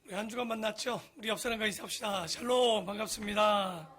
우리 한 주간 만났죠? 우리 옆 사람과 인사합시다. 샬롬, 반갑습니다.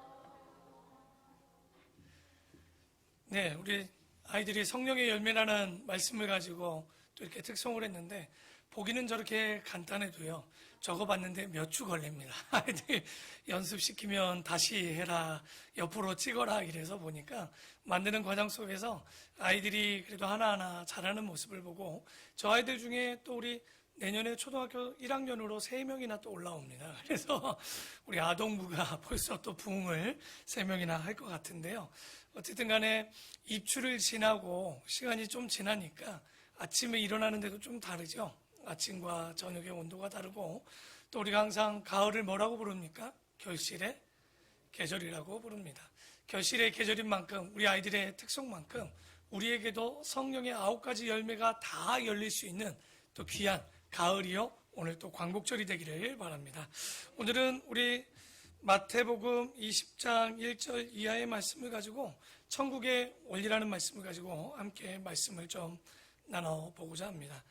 네, 우리 아이들이 성령의 열매라는 말씀을 가지고 또 이렇게 특송을 했는데, 보기는 저렇게 간단해도요, 적어봤는데 몇 주 걸립니다. 아이들 연습시키면 다시 해라, 옆으로 찍어라, 이래서 보니까 만드는 과정 속에서 아이들이 그래도 하나하나 잘하는 모습을 보고, 저 아이들 중에 또 우리 내년에 초등학교 1학년으로 3명이나 또 올라옵니다. 그래서 우리 아동부가 벌써 또 부흥을 3명이나 할 것 같은데요. 어쨌든 간에 입추를 지나고 시간이 좀 지나니까 아침에 일어나는데도 좀 다르죠. 아침과 저녁의 온도가 다르고, 또 우리가 항상 가을을 뭐라고 부릅니까? 결실의 계절이라고 부릅니다. 결실의 계절인 만큼, 우리 아이들의 특성만큼 우리에게도 성령의 9가지 열매가 다 열릴 수 있는 또 귀한 가을이요, 오늘 또 광복절이 되기를 바랍니다. 오늘은 우리 마태복음 20장 1절 이하의 말씀을 가지고 천국의 원리라는 말씀을 가지고 함께 말씀을 좀 나눠보고자 합니다.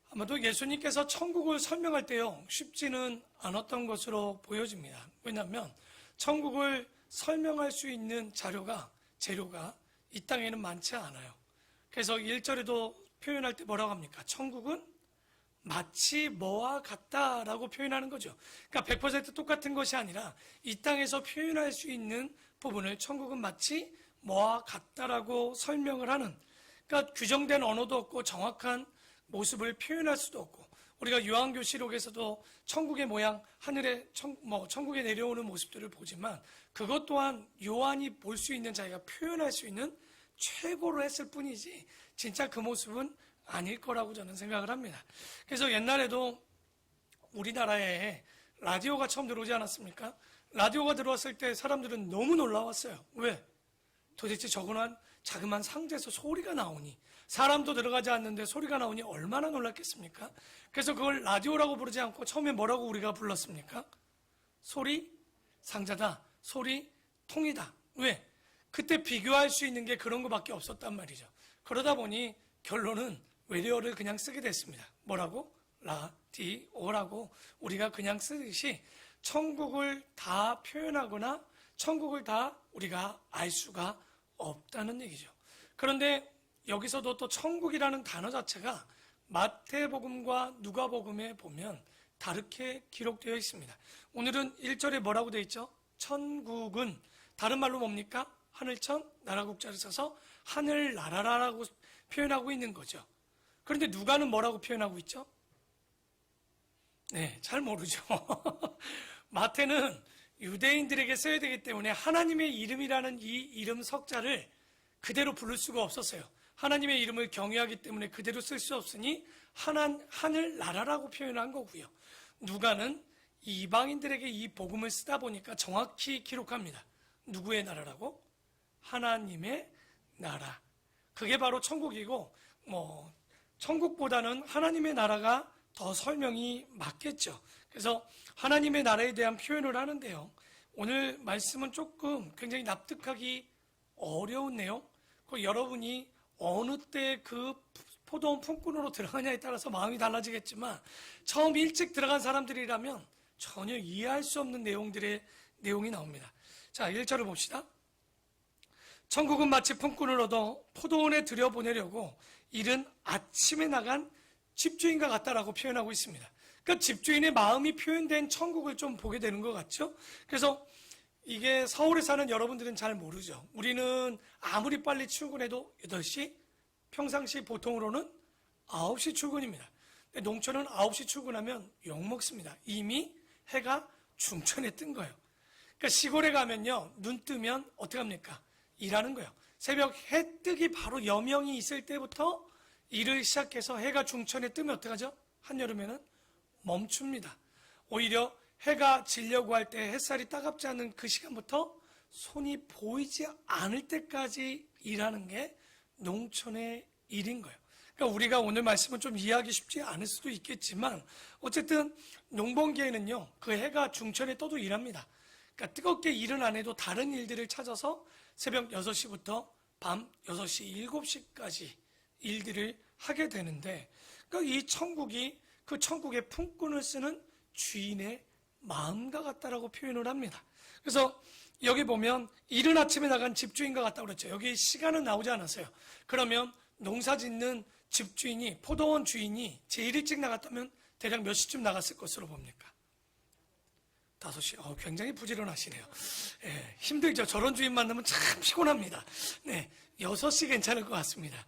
아마도 예수님께서 천국을 설명할 때요, 쉽지는 않았던 것으로 보여집니다. 왜냐하면 천국을 설명할 수 있는 재료가 이 땅에는 많지 않아요. 그래서 1절에도 표현할 때 뭐라고 합니까? 천국은 마치 뭐와 같다라고 표현하는 거죠. 그러니까 100% 똑같은 것이 아니라 이 땅에서 표현할 수 있는 부분을 천국은 마치 뭐와 같다라고 설명을 하는, 그러니까 규정된 언어도 없고 정확한 모습을 표현할 수도 없고, 우리가 요한계시록에서도 천국의 모양, 하늘에 천국에 내려오는 모습들을 보지만 그것 또한 요한이 볼 수 있는, 자기가 표현할 수 있는 최고로 했을 뿐이지 진짜 그 모습은 아닐 거라고 저는 생각을 합니다. 그래서 옛날에도 우리나라에 라디오가 처음 들어오지 않았습니까? 라디오가 들어왔을 때 사람들은 너무 놀라웠어요. 왜? 도대체 저거는 자그마한 상자에서 소리가 나오니, 사람도 들어가지 않는데 소리가 나오니 얼마나 놀랐겠습니까? 그래서 그걸 라디오라고 부르지 않고 처음에 뭐라고 우리가 불렀습니까? 소리 상자다, 소리 통이다. 왜? 그때 비교할 수 있는 게 그런 거밖에 없었단 말이죠. 그러다 보니 결론은 외래어를 그냥 쓰게 됐습니다. 뭐라고? 라디오라고 우리가 그냥 쓰듯이 천국을 다 표현하거나 천국을 다 우리가 알 수가 없다는 얘기죠. 그런데 여기서도 또 천국이라는 단어 자체가 마태복음과 누가복음에 보면 다르게 기록되어 있습니다. 오늘은 1절에 뭐라고 되어 있죠? 천국은 다른 말로 뭡니까? 하늘천 나라국자를 써서 하늘나라라고 표현하고 있는 거죠. 그런데 누가는 뭐라고 표현하고 있죠? 네, 잘 모르죠. 마태는 유대인들에게 써야 되기 때문에 하나님의 이름이라는 이 이름 석자를 그대로 부를 수가 없었어요. 하나님의 이름을 경외하기 때문에 그대로 쓸 수 없으니 하늘나라라고 표현한 거고요. 누가는 이방인들에게 이 복음을 쓰다 보니까 정확히 기록합니다. 누구의 나라라고? 하나님의 나라. 그게 바로 천국이고, 천국보다는 하나님의 나라가 더 설명이 맞겠죠. 그래서 하나님의 나라에 대한 표현을 하는데요, 오늘 말씀은 조금 굉장히 납득하기 어려운 내용, 여러분이 어느 때 그 포도원 품꾼으로 들어가냐에 따라서 마음이 달라지겠지만, 처음 일찍 들어간 사람들이라면 전혀 이해할 수 없는 내용이 나옵니다. 자, 1절을 봅시다. 천국은 마치 품꾼을 얻어 포도원에 들여보내려고 이른 아침에 나간 집주인과 같다라고 표현하고 있습니다. 그러니까 집주인의 마음이 표현된 천국을 좀 보게 되는 것 같죠? 그래서 이게 서울에 사는 여러분들은 잘 모르죠. 우리는 아무리 빨리 출근해도 8시, 평상시 보통으로는 9시 출근입니다. 근데 농촌은 9시 출근하면 욕먹습니다. 이미 해가 중천에 뜬 거예요. 그러니까 시골에 가면요, 눈 뜨면 어떻게 합니까? 일하는 거예요. 새벽 해 뜨기 바로 여명이 있을 때부터 일을 시작해서 해가 중천에 뜨면 어떡하죠? 한여름에는 멈춥니다. 오히려 해가 지려고 할 때, 햇살이 따갑지 않은 그 시간부터 손이 보이지 않을 때까지 일하는 게 농촌의 일인 거예요. 그러니까 우리가 오늘 말씀은 좀 이해하기 쉽지 않을 수도 있겠지만, 어쨌든 농번기에는요, 그 해가 중천에 떠도 일합니다. 그러니까 뜨겁게 일은 안 해도 다른 일들을 찾아서 새벽 6시부터 밤 6시, 7시까지 일들을 하게 되는데, 그러니까 이 천국이 그 천국의 품꾼을 쓰는 주인의 마음과 같다라고 표현을 합니다. 그래서 여기 보면 이른 아침에 나간 집주인과 같다고 그랬죠. 여기 시간은 나오지 않았어요. 그러면 농사 짓는 집주인이, 포도원 주인이 제일 일찍 나갔다면 대략 몇 시쯤 나갔을 것으로 봅니까? 5시. 굉장히 부지런하시네요. 예, 힘들죠. 저런 주인 만나면 참 피곤합니다. 네, 6시 괜찮을 것 같습니다.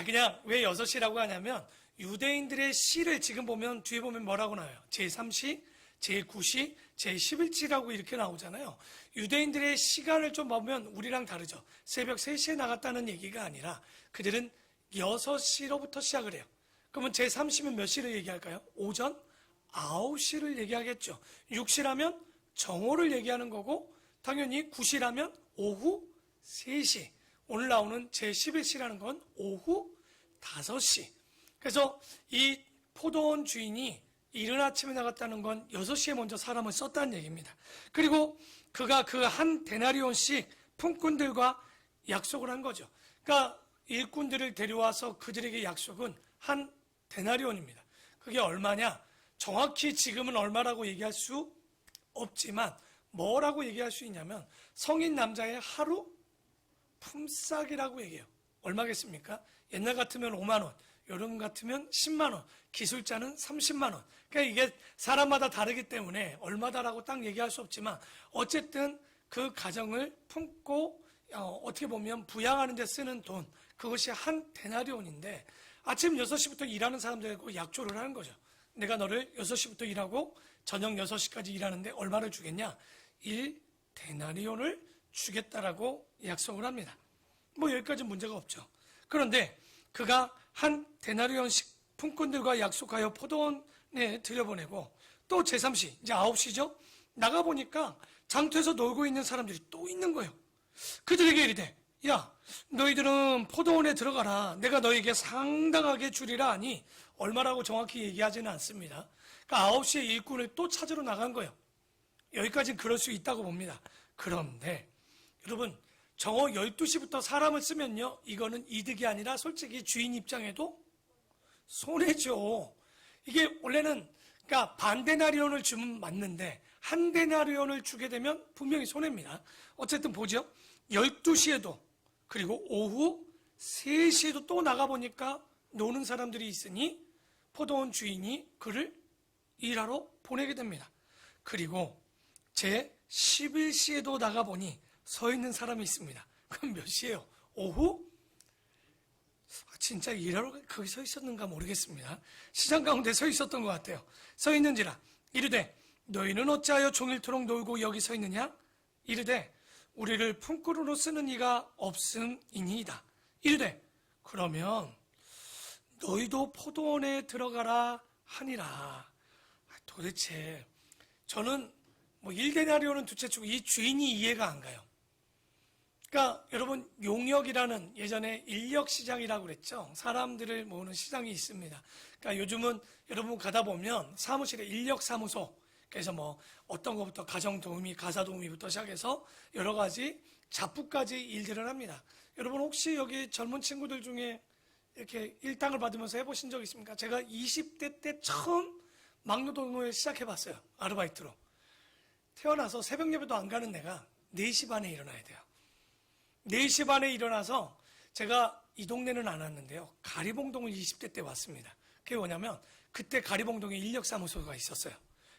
그냥 왜 6시라고 하냐면 유대인들의 시를 지금 보면 뒤에 보면 뭐라고 나와요? 제3시, 제9시, 제11시라고 이렇게 나오잖아요. 유대인들의 시간을 좀 보면 우리랑 다르죠. 새벽 3시에 나갔다는 얘기가 아니라 그들은 6시로부터 시작을 해요. 그러면 제3시면 몇 시를 얘기할까요? 오전 9시를 얘기하겠죠. 6시라면 정오를 얘기하는 거고 당연히 9시라면 오후 3시. 오늘 나오는 제11시라는 건 오후 5시. 그래서 이 포도원 주인이 이른 아침에 나갔다는 건 6시에 먼저 사람을 썼다는 얘기입니다. 그리고 그가 그 한 데나리온씩 품꾼들과 약속을 한 거죠. 그러니까 일꾼들을 데려와서 그들에게 약속은 한 데나리온입니다. 그게 얼마냐? 정확히 지금은 얼마라고 얘기할 수 없지만 뭐라고 얘기할 수 있냐면 성인 남자의 하루 품삯이라고 얘기해요. 얼마겠습니까? 옛날 같으면 5만 원, 요즘 같으면 10만 원, 기술자는 30만 원. 그러니까 이게 사람마다 다르기 때문에 얼마다라고 딱 얘기할 수 없지만 어쨌든 그 가정을 품고 어떻게 보면 부양하는 데 쓰는 돈, 그것이 한 데나리온인데 아침 6시부터 일하는 사람들하고 약조를 하는 거죠. 내가 너를 6시부터 일하고 저녁 6시까지 일하는데 얼마를 주겠냐? 1 데나리온을 주겠다라고 약속을 합니다. 뭐 여기까지 문제가 없죠. 그런데 그가 한 데나리온씩 품꾼들과 약속하여 포도원에 들여보내고 또 제3시, 이제 9시죠? 나가보니까 장터에서 놀고 있는 사람들이 또 있는 거예요. 그들에게 이르되 야, 너희들은 포도원에 들어가라. 내가 너에게 상당하게 주리라 하니 얼마라고 정확히 얘기하지는 않습니다. 그러니까 9시에 일꾼을 또 찾으러 나간 거예요. 여기까지는 그럴 수 있다고 봅니다. 그런데 여러분 정오 12시부터 사람을 쓰면요, 이거는 이득이 아니라 솔직히 주인 입장에도 손해죠. 이게 원래는 그러니까 반 데나리온을 주면 맞는데 한 데나리온을 주게 되면 분명히 손해입니다. 어쨌든 보죠. 12시에도 그리고 오후 3시에도 또 나가보니까 노는 사람들이 있으니 포도원 주인이 그를 일하러 보내게 됩니다. 그리고 제 11시에도 나가보니 서 있는 사람이 있습니다. 그럼 몇 시예요? 오후? 진짜 일하러 거기 서 있었는가 모르겠습니다. 시장 가운데 서 있었던 것 같아요. 서 있는지라 이르되 너희는 어찌하여 종일토록 놀고 여기 서 있느냐? 이르되 우리를 품꾼으로 쓰는 이가 없음이니이다. 이르되 그러면 너희도 포도원에 들어가라 하니라. 도대체 저는 뭐 1데나리온은 둘째치고 이 주인이 이해가 안 가요. 그러니까 여러분 용역이라는 예전에 인력시장이라고 그랬죠. 사람들을 모으는 시장이 있습니다. 그러니까 요즘은 여러분 가다 보면 사무실에 인력사무소, 그래서 뭐 어떤 것부터 가정도우미, 가사도우미부터 시작해서 여러 가지 잡부까지 일들을 합니다. 여러분 혹시 여기 젊은 친구들 중에 이렇게 일당을 받으면서 해보신 적 있습니까? 제가 20대 때 처음 막노동을 시작해봤어요. 아르바이트로. 태어나서 새벽 예배도 안 가는 내가 4시 반에 일어나야 돼요. 4시 반에 일어나서 제가 이 동네는 안 왔는데요. 가리봉동을 20대 때 왔습니다. 그게 뭐냐면 그때 가리봉동에 인력사무소가 있었어요.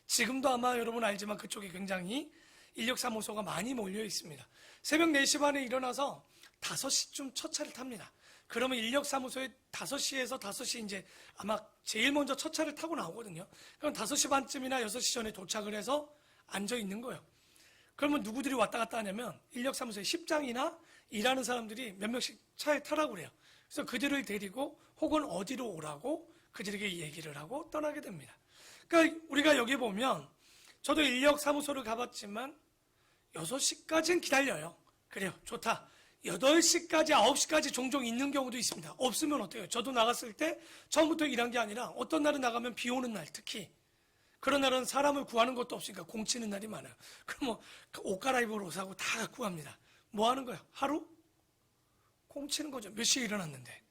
지금도 아마 여러분 알지만 그쪽에 굉장히 인력사무소가 많이 몰려 있습니다. 새벽 4시 반에 일어나서 5시쯤 첫 차를 탑니다. 그러면 인력사무소에 5시에서 5시 이제 아마 제일 먼저 첫 차를 타고 나오거든요. 그럼 5시 반쯤이나 6시 전에 도착을 해서 앉아 있는 거예요. 그러면 누구들이 왔다 갔다 하냐면 인력사무소의 십장이나 일하는 사람들이 몇 명씩 차에 타라고 그래요. 그래서 그들을 데리고 혹은 어디로 오라고 그들에게 얘기를 하고 떠나게 됩니다. 그러니까 우리가 여기 보면 저도 인력사무소를 가봤지만 6시까지는 기다려요. 그래요. 좋다. 8시까지, 9시까지 종종 있는 경우도 있습니다. 없으면 어때요? 저도 나갔을 때 처음부터 일한 게 아니라 어떤 날은 나가면 비 오는 날 특히 그런 날은 사람을 구하는 것도 없으니까 공치는 날이 많아요. 그럼 뭐 옷 갈아입을 옷하고 다 갖고 갑니다. 뭐 하는 거예요? 하루? 공치는 거죠. 몇 시에 일어났는데.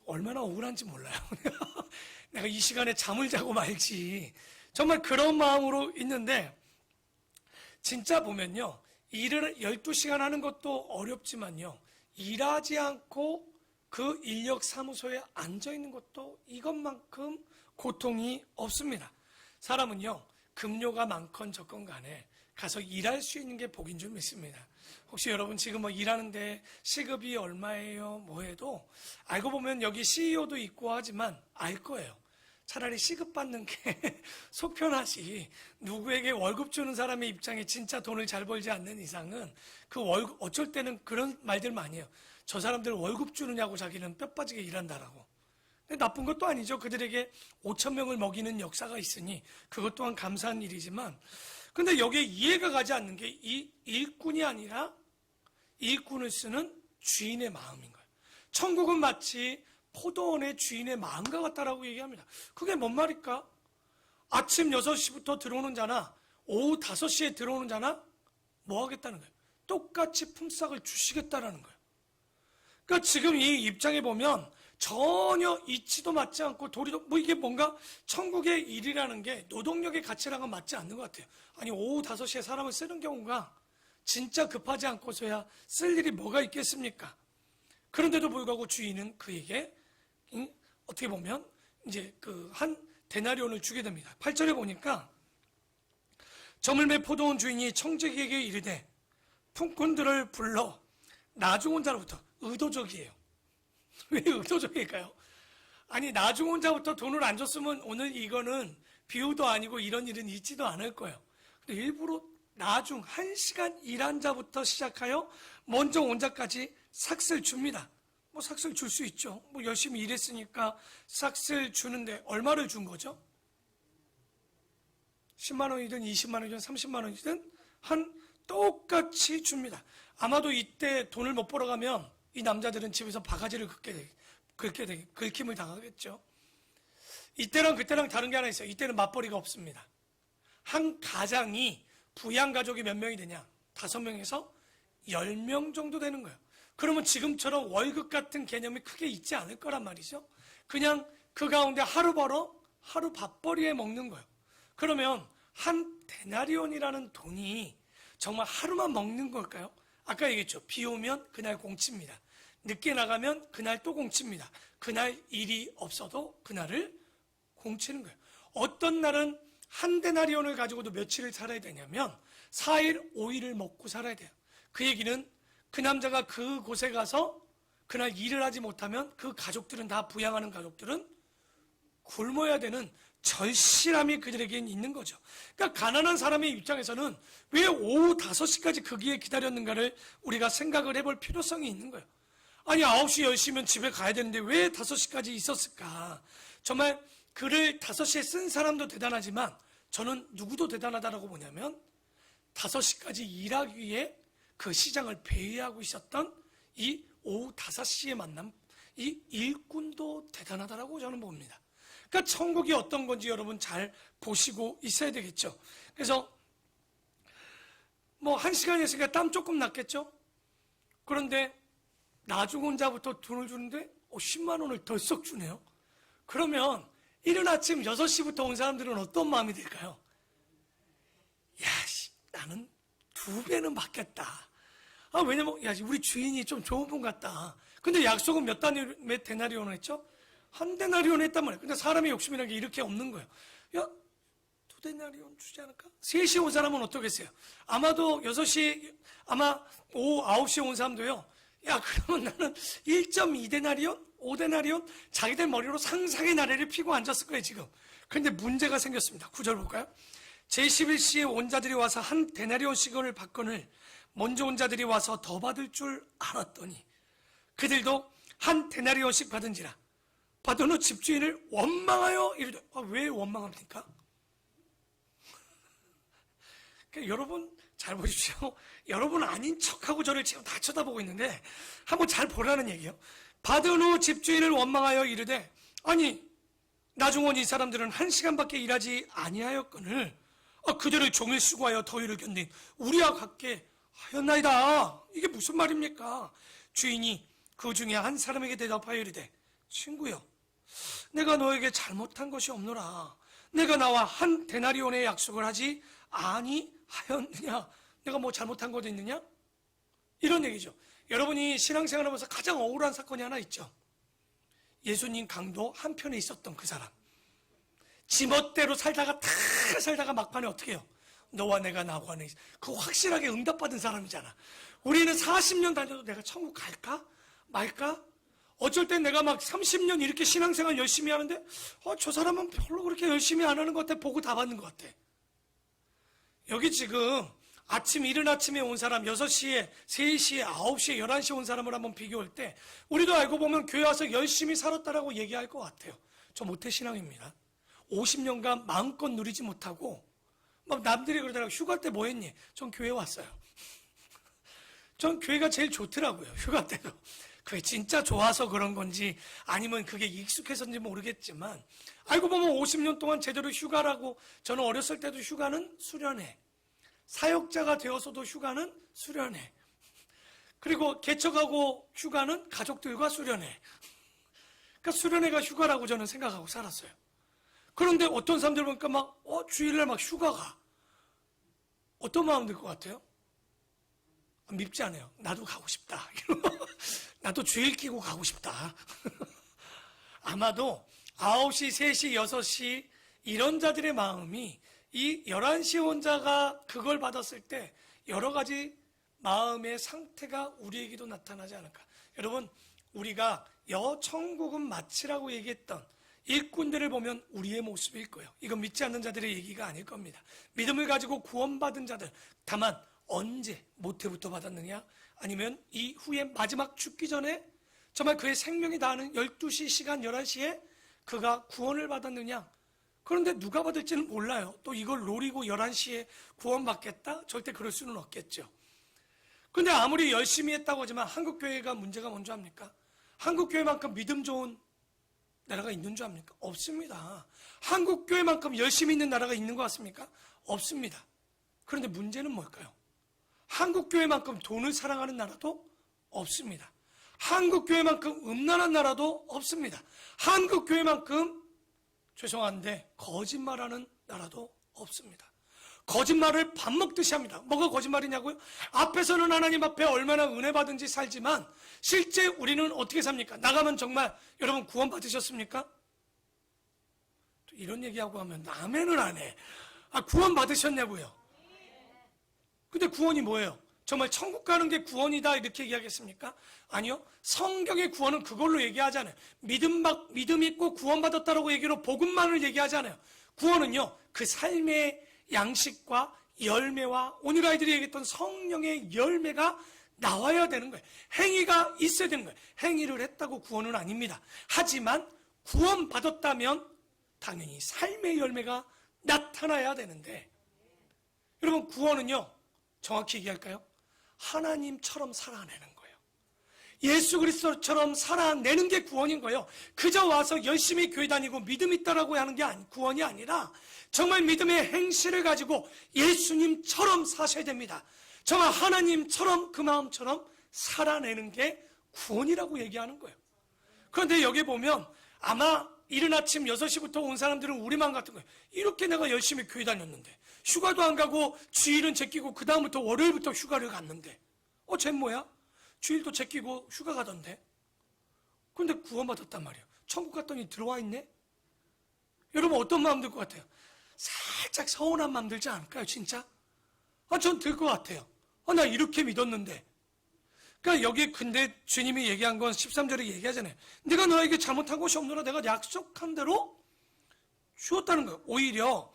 얼마나 억울한지 몰라요. 내가 이 시간에 잠을 자고 말지. 정말 그런 마음으로 있는데 진짜 보면요. 일을 12시간 하는 것도 어렵지만요. 일하지 않고 그 인력 사무소에 앉아 있는 것도 이것만큼 고통이 없습니다. 사람은요. 급료가 많건 적건 간에 가서 일할 수 있는 게 복인 줄 믿습니다. 혹시 여러분 지금 뭐 일하는데 시급이 얼마예요? 뭐 해도 알고 보면 여기 CEO도 있고 하지만 알 거예요. 차라리 시급 받는 게 속 편하지. 누구에게 월급 주는 사람의 입장에 진짜 돈을 잘 벌지 않는 이상은 그 월급, 어쩔 때는 그런 말들 많이 해요. 저 사람들 월급 주느냐고 자기는 뼈 빠지게 일한다라고. 근데 나쁜 것도 아니죠. 그들에게 5천 명을 먹이는 역사가 있으니 그것 또한 감사한 일이지만 근데 여기에 이해가 가지 않는 게 이 일꾼이 아니라 일꾼을 쓰는 주인의 마음인 거예요. 천국은 마치 포도원의 주인의 마음과 같다라고 얘기합니다. 그게 뭔 말일까? 아침 6시부터 들어오는 자나 오후 5시에 들어오는 자나 뭐 하겠다는 거예요? 똑같이 품삯을 주시겠다라는 거예요. 그러니까 지금 이 입장에 보면 전혀 이치도 맞지 않고 도리도 뭐 이게 뭔가 천국의 일이라는 게 노동력의 가치랑은 맞지 않는 것 같아요. 아니 오후 5시에 사람을 쓰는 경우가 진짜 급하지 않고서야 쓸 일이 뭐가 있겠습니까? 그런데도 불구하고 주인은 그에게 어떻게 보면 이제 그 한 데나리온을 주게 됩니다. 8절에 보니까 저물매 포도원 주인이 청지기에게 이르되 품꾼들을 불러 나중온 자로부터 의도적이에요. 왜 의도적일까요? 아니 나중온 자부터 돈을 안 줬으면 오늘 이거는 비유도 아니고 이런 일은 있지도 않을 거예요. 근데 일부러 나중 1시간 일한 자부터 시작하여 먼저 온 자까지 삭슬 줍니다. 뭐 삭슬 줄 수 있죠. 뭐 열심히 일했으니까 삭슬 주는데 얼마를 준 거죠? 10만 원이든 20만 원이든 30만 원이든 한 똑같이 줍니다. 아마도 이때 돈을 못 벌어 가면 이 남자들은 집에서 바가지를 긁힘을 당하겠죠. 이때랑 그때랑 다른 게 하나 있어요. 이때는 맞벌이가 없습니다. 한 가장이 부양 가족이 몇 명이 되냐? 5명에서 10명 정도 되는 거예요. 그러면 지금처럼 월급 같은 개념이 크게 있지 않을 거란 말이죠. 그냥 그 가운데 하루 벌어 하루 밥벌이에 먹는 거예요. 그러면 한 데나리온이라는 돈이 정말 하루만 먹는 걸까요? 아까 얘기했죠. 비 오면 그날 공치입니다. 늦게 나가면 그날 또 공치입니다. 그날 일이 없어도 그날을 공치는 거예요. 어떤 날은 한 데나리온을 가지고도 며칠을 살아야 되냐면 4일, 5일을 먹고 살아야 돼요. 그 얘기는 그 남자가 그곳에 가서 그날 일을 하지 못하면 그 가족들은 다 부양하는 가족들은 굶어야 되는 절실함이 그들에겐 있는 거죠. 그러니까 가난한 사람의 입장에서는 왜 오후 5시까지 거기에 기다렸는가를 우리가 생각을 해볼 필요성이 있는 거예요. 아니 9시 10시면 집에 가야 되는데 왜 5시까지 있었을까? 정말 글을 5시에 쓴 사람도 대단하지만 저는 누구도 대단하다고 보냐면 5시까지 일하기 위해 그 시장을 배회하고 있었던 이 오후 5시에 만남 이 일꾼도 대단하다고 저는 봅니다. 그러니까 천국이 어떤 건지 여러분 잘 보시고 있어야 되겠죠. 그래서 뭐 1시간이었으니까 땀 조금 났겠죠. 그런데 나중온 자부터 돈을 주는데 10만 원을 덜썩 주네요. 그러면 이른 아침 6시부터 온 사람들은 어떤 마음이 들까요? 야, 나는 2배는 받겠다. 왜냐면 야, 우리 주인이 좀 좋은 분 같다. 근데 약속은 몇 데나리온을 했죠? 한 데나리온 했단 말이에요. 근데 사람의 욕심이라는 게 이렇게 없는 거예요. 야, 2데나리온 주지 않을까? 3시에 온 사람은 어떻겠어요? 아마도 6시, 아마 오후 9시에 온 사람도요. 야, 그러면 나는 1.2데나리온? 5데나리온? 자기들 머리로 상상의 나래를 피고 앉았을 거예요, 지금. 그런데 문제가 생겼습니다. 9절 볼까요? 제11시에 온 자들이 와서 한 데나리온씩을 받거늘 먼저 온 자들이 와서 더 받을 줄 알았더니 그들도 한 데나리온씩 받은지라 받은 후 집주인을 원망하여 이르되 왜 원망합니까? 그러니까 여러분 잘 보십시오. 여러분 아닌 척하고 저를 지금 다 쳐다보고 있는데 한번 잘 보라는 얘기예요. 받은 후 집주인을 원망하여 이르되 아니 나중온 이 사람들은 1시간밖에 일하지 아니하였거늘 그들을 종일 수고하여 더위를 견딘 우리와 같게 하였나이다. 이게 무슨 말입니까? 주인이 그 중에 한 사람에게 대답하여 이르되 친구여 내가 너에게 잘못한 것이 없노라. 내가 나와 한 데나리온의 약속을 하지 아니하였느냐? 내가 뭐 잘못한 것도 있느냐? 이런 얘기죠. 여러분이 신앙생활 하면서 가장 억울한 사건이 하나 있죠. 예수님 강도 한편에 있었던 그 사람. 지멋대로 살다가 막판에 어떻게 해요? 너와 내가 나고 하는, 그거 확실하게 응답받은 사람이잖아. 우리는 40년 다녀도 내가 천국 갈까? 말까? 어쩔 땐 내가 막 30년 이렇게 신앙생활 열심히 하는데 저 사람은 별로 그렇게 열심히 안 하는 것 같아. 보고 다 받는 것 같아. 여기 지금 이른 아침에 온 사람 6시에, 3시에, 9시에, 11시에 온 사람을 한번 비교할 때 우리도 알고 보면 교회 와서 열심히 살았다라고 얘기할 것 같아요. 저 모태신앙입니다. 50년간 마음껏 누리지 못하고 막 남들이 그러더라고요. 휴가 때 뭐 했니? 전 교회 왔어요. 전 교회가 제일 좋더라고요. 휴가 때도. 그게 진짜 좋아서 그런 건지 아니면 그게 익숙해서인지 모르겠지만 알고 보면 50년 동안 제대로 휴가라고, 저는 어렸을 때도 휴가는 수련회, 사역자가 되어서도 휴가는 수련회, 그리고 개척하고 휴가는 가족들과 수련회. 그러니까 수련회가 휴가라고 저는 생각하고 살았어요. 그런데 어떤 사람들 보니까 막 주일날 막 휴가가 어떤 마음 들 것 같아요? 밉지 않아요. 나도 가고 싶다. 나도 주일 끼고 가고 싶다. 아마도 9시, 3시, 6시 이런 자들의 마음이 이 11시 혼자가 그걸 받았을 때 여러 가지 마음의 상태가 우리에게도 나타나지 않을까. 여러분, 우리가 여천국은 마치라고 얘기했던 일꾼들을 보면 우리의 모습일 거예요. 이건 믿지 않는 자들의 얘기가 아닐 겁니다. 믿음을 가지고 구원받은 자들, 다만 언제 모태부터 받았느냐? 아니면 이후에 마지막 죽기 전에 정말 그의 생명이 다하는 12시 시간 11시에 그가 구원을 받았느냐? 그런데 누가 받을지는 몰라요. 또 이걸 노리고 11시에 구원받겠다? 절대 그럴 수는 없겠죠. 그런데 아무리 열심히 했다고 하지만 한국교회가 문제가 뭔지 압니까? 한국교회만큼 믿음 좋은 나라가 있는 줄 압니까? 없습니다. 한국교회만큼 열심히 있는 나라가 있는 것 같습니까? 없습니다. 그런데 문제는 뭘까요? 한국교회만큼 돈을 사랑하는 나라도 없습니다. 한국교회만큼 음란한 나라도 없습니다. 한국교회만큼 죄송한데 거짓말하는 나라도 없습니다. 거짓말을 밥 먹듯이 합니다. 뭐가 거짓말이냐고요? 앞에서는 하나님 앞에 얼마나 은혜 받은지 살지만 실제 우리는 어떻게 삽니까? 나가면 정말 여러분 구원 받으셨습니까? 또 이런 얘기하고 하면 아멘을 안 해. 구원 받으셨냐고요? 근데 구원이 뭐예요? 정말 천국 가는 게 구원이다 이렇게 얘기하겠습니까? 아니요. 성경의 구원은 그걸로 얘기하잖아요. 믿음 있고 구원받았다라고 얘기로 복음만을 얘기하잖아요. 구원은요, 그 삶의 양식과 열매와 오늘 아이들이 얘기했던 성령의 열매가 나와야 되는 거예요. 행위가 있어야 되는 거예요. 행위를 했다고 구원은 아닙니다. 하지만 구원받았다면 당연히 삶의 열매가 나타나야 되는데, 여러분 구원은요, 정확히 얘기할까요? 하나님처럼 살아내는 거예요. 예수 그리스도처럼 살아내는 게 구원인 거예요. 그저 와서 열심히 교회 다니고 믿음 있다라고 하는 게 구원이 아니라 정말 믿음의 행실을 가지고 예수님처럼 사셔야 됩니다. 정말 하나님처럼 그 마음처럼 살아내는 게 구원이라고 얘기하는 거예요. 그런데 여기 보면 아마 이른 아침 6시부터 온 사람들은 우리만 같은 거예요. 이렇게 내가 열심히 교회 다녔는데 휴가도 안 가고 주일은 제끼고 그 다음부터 월요일부터 휴가를 갔는데 쟤 뭐야? 주일도 제끼고 휴가 가던데. 그런데 구원받았단 말이에요. 천국 갔더니 들어와 있네? 여러분 어떤 마음 들 것 같아요? 살짝 서운한 마음 들지 않을까요 진짜? 전 들 것 같아요. 나 이렇게 믿었는데. 그러니까 여기 근데 주님이 얘기한 건 13절에 얘기하잖아요. 내가 너에게 잘못한 것이 없노라. 내가 약속한 대로 주었다는 거예요. 오히려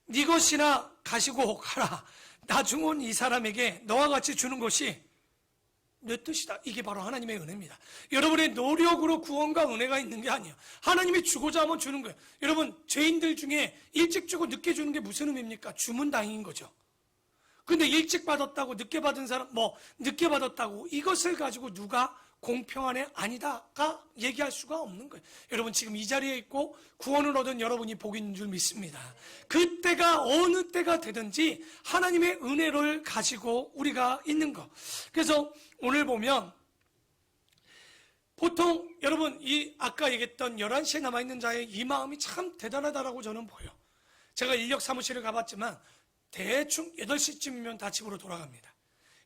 네 것이나 가시고 가라. 나중 온 이 사람에게 너와 같이 주는 것이 내 뜻이다. 이게 바로 하나님의 은혜입니다. 여러분의 노력으로 구원과 은혜가 있는 게 아니에요. 하나님이 주고자 하면 주는 거예요. 여러분 죄인들 중에 일찍 주고 늦게 주는 게 무슨 의미입니까? 주문당인 거죠. 근데 일찍 받았다고 늦게 받은 사람, 늦게 받았다고 이것을 가지고 누가 공평하네 아니다가 얘기할 수가 없는 거예요. 여러분 지금 이 자리에 있고 구원을 얻은 여러분이 복 있는 줄 믿습니다. 그때가 어느 때가 되든지 하나님의 은혜를 가지고 우리가 있는 거. 그래서 오늘 보면 보통 여러분 이 아까 얘기했던 11시에 남아있는 자의 이 마음이 참 대단하다라고 저는 보여요. 제가 인력 사무실을 가봤지만 대충 8시쯤이면 다 집으로 돌아갑니다.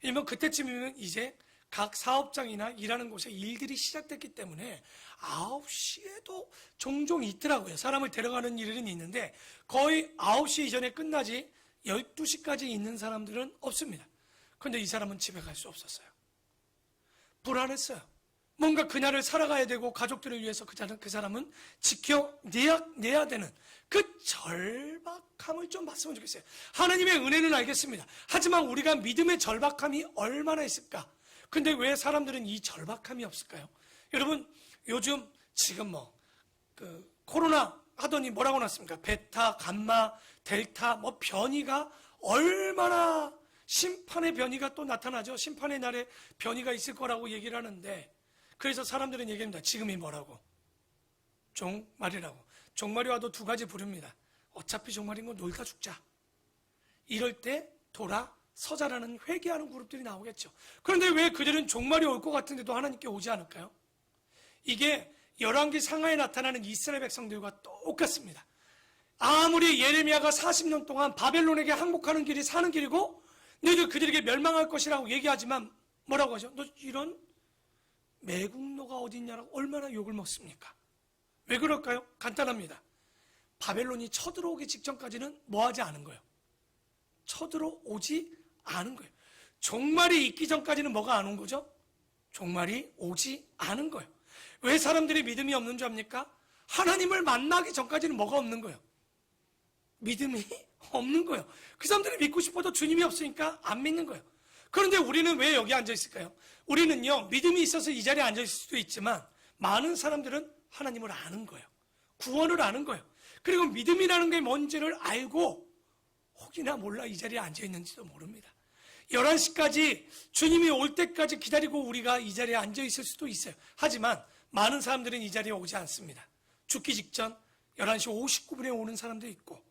왜냐면 그때쯤이면 이제 각 사업장이나 일하는 곳에 일들이 시작됐기 때문에 9시에도 종종 있더라고요. 사람을 데려가는 일은 있는데 거의 9시 이전에 끝나지 12시까지 있는 사람들은 없습니다. 그런데 이 사람은 집에 갈 수 없었어요. 불안했어요. 뭔가 그날을 살아가야 되고 가족들을 위해서 그 사람은 지켜내야 되는 그 절박함을 좀 봤으면 좋겠어요. 하나님의 은혜는 알겠습니다. 하지만 우리가 믿음의 절박함이 얼마나 있을까? 근데 왜 사람들은 이 절박함이 없을까요? 여러분, 요즘 지금 코로나 하더니 뭐라고 났습니까? 베타, 감마, 델타, 변이가 얼마나 심판의 변이가 또 나타나죠. 심판의 날에 변이가 있을 거라고 얘기를 하는데, 그래서 사람들은 얘기합니다. 지금이 뭐라고? 종말이라고. 종말이 와도 두 가지 부릅니다. 어차피 종말인 건 놀다 죽자. 이럴 때 돌아서자라는 회개하는 그룹들이 나오겠죠. 그런데 왜 그들은 종말이 올 것 같은데도 하나님께 오지 않을까요? 이게 열왕기 상하에 나타나는 이스라엘 백성들과 똑같습니다. 아무리 예레미야가 40년 동안 바벨론에게 항복하는 길이 사는 길이고 너희들 그들에게 멸망할 것이라고 얘기하지만 뭐라고 하죠? 너 이런 매국노가 어딨냐라고 얼마나 욕을 먹습니까? 왜 그럴까요? 간단합니다. 바벨론이 쳐들어오기 직전까지는 뭐하지 않은 거예요? 쳐들어오지 않은 거예요. 종말이 있기 전까지는 뭐가 안 온 거죠? 종말이 오지 않은 거예요. 왜 사람들이 믿음이 없는 줄 압니까? 하나님을 만나기 전까지는 뭐가 없는 거예요? 믿음이 없는 거예요. 그 사람들이 믿고 싶어도 주님이 없으니까 안 믿는 거예요. 그런데 우리는 왜 여기 앉아 있을까요? 우리는요, 믿음이 있어서 이 자리에 앉아 있을 수도 있지만 많은 사람들은 하나님을 아는 거예요. 구원을 아는 거예요. 그리고 믿음이라는 게 뭔지를 알고 혹이나 몰라 이 자리에 앉아 있는지도 모릅니다. 11시까지 주님이 올 때까지 기다리고 우리가 이 자리에 앉아 있을 수도 있어요. 하지만 많은 사람들은 이 자리에 오지 않습니다. 죽기 직전 11시 59분에 오는 사람도 있고,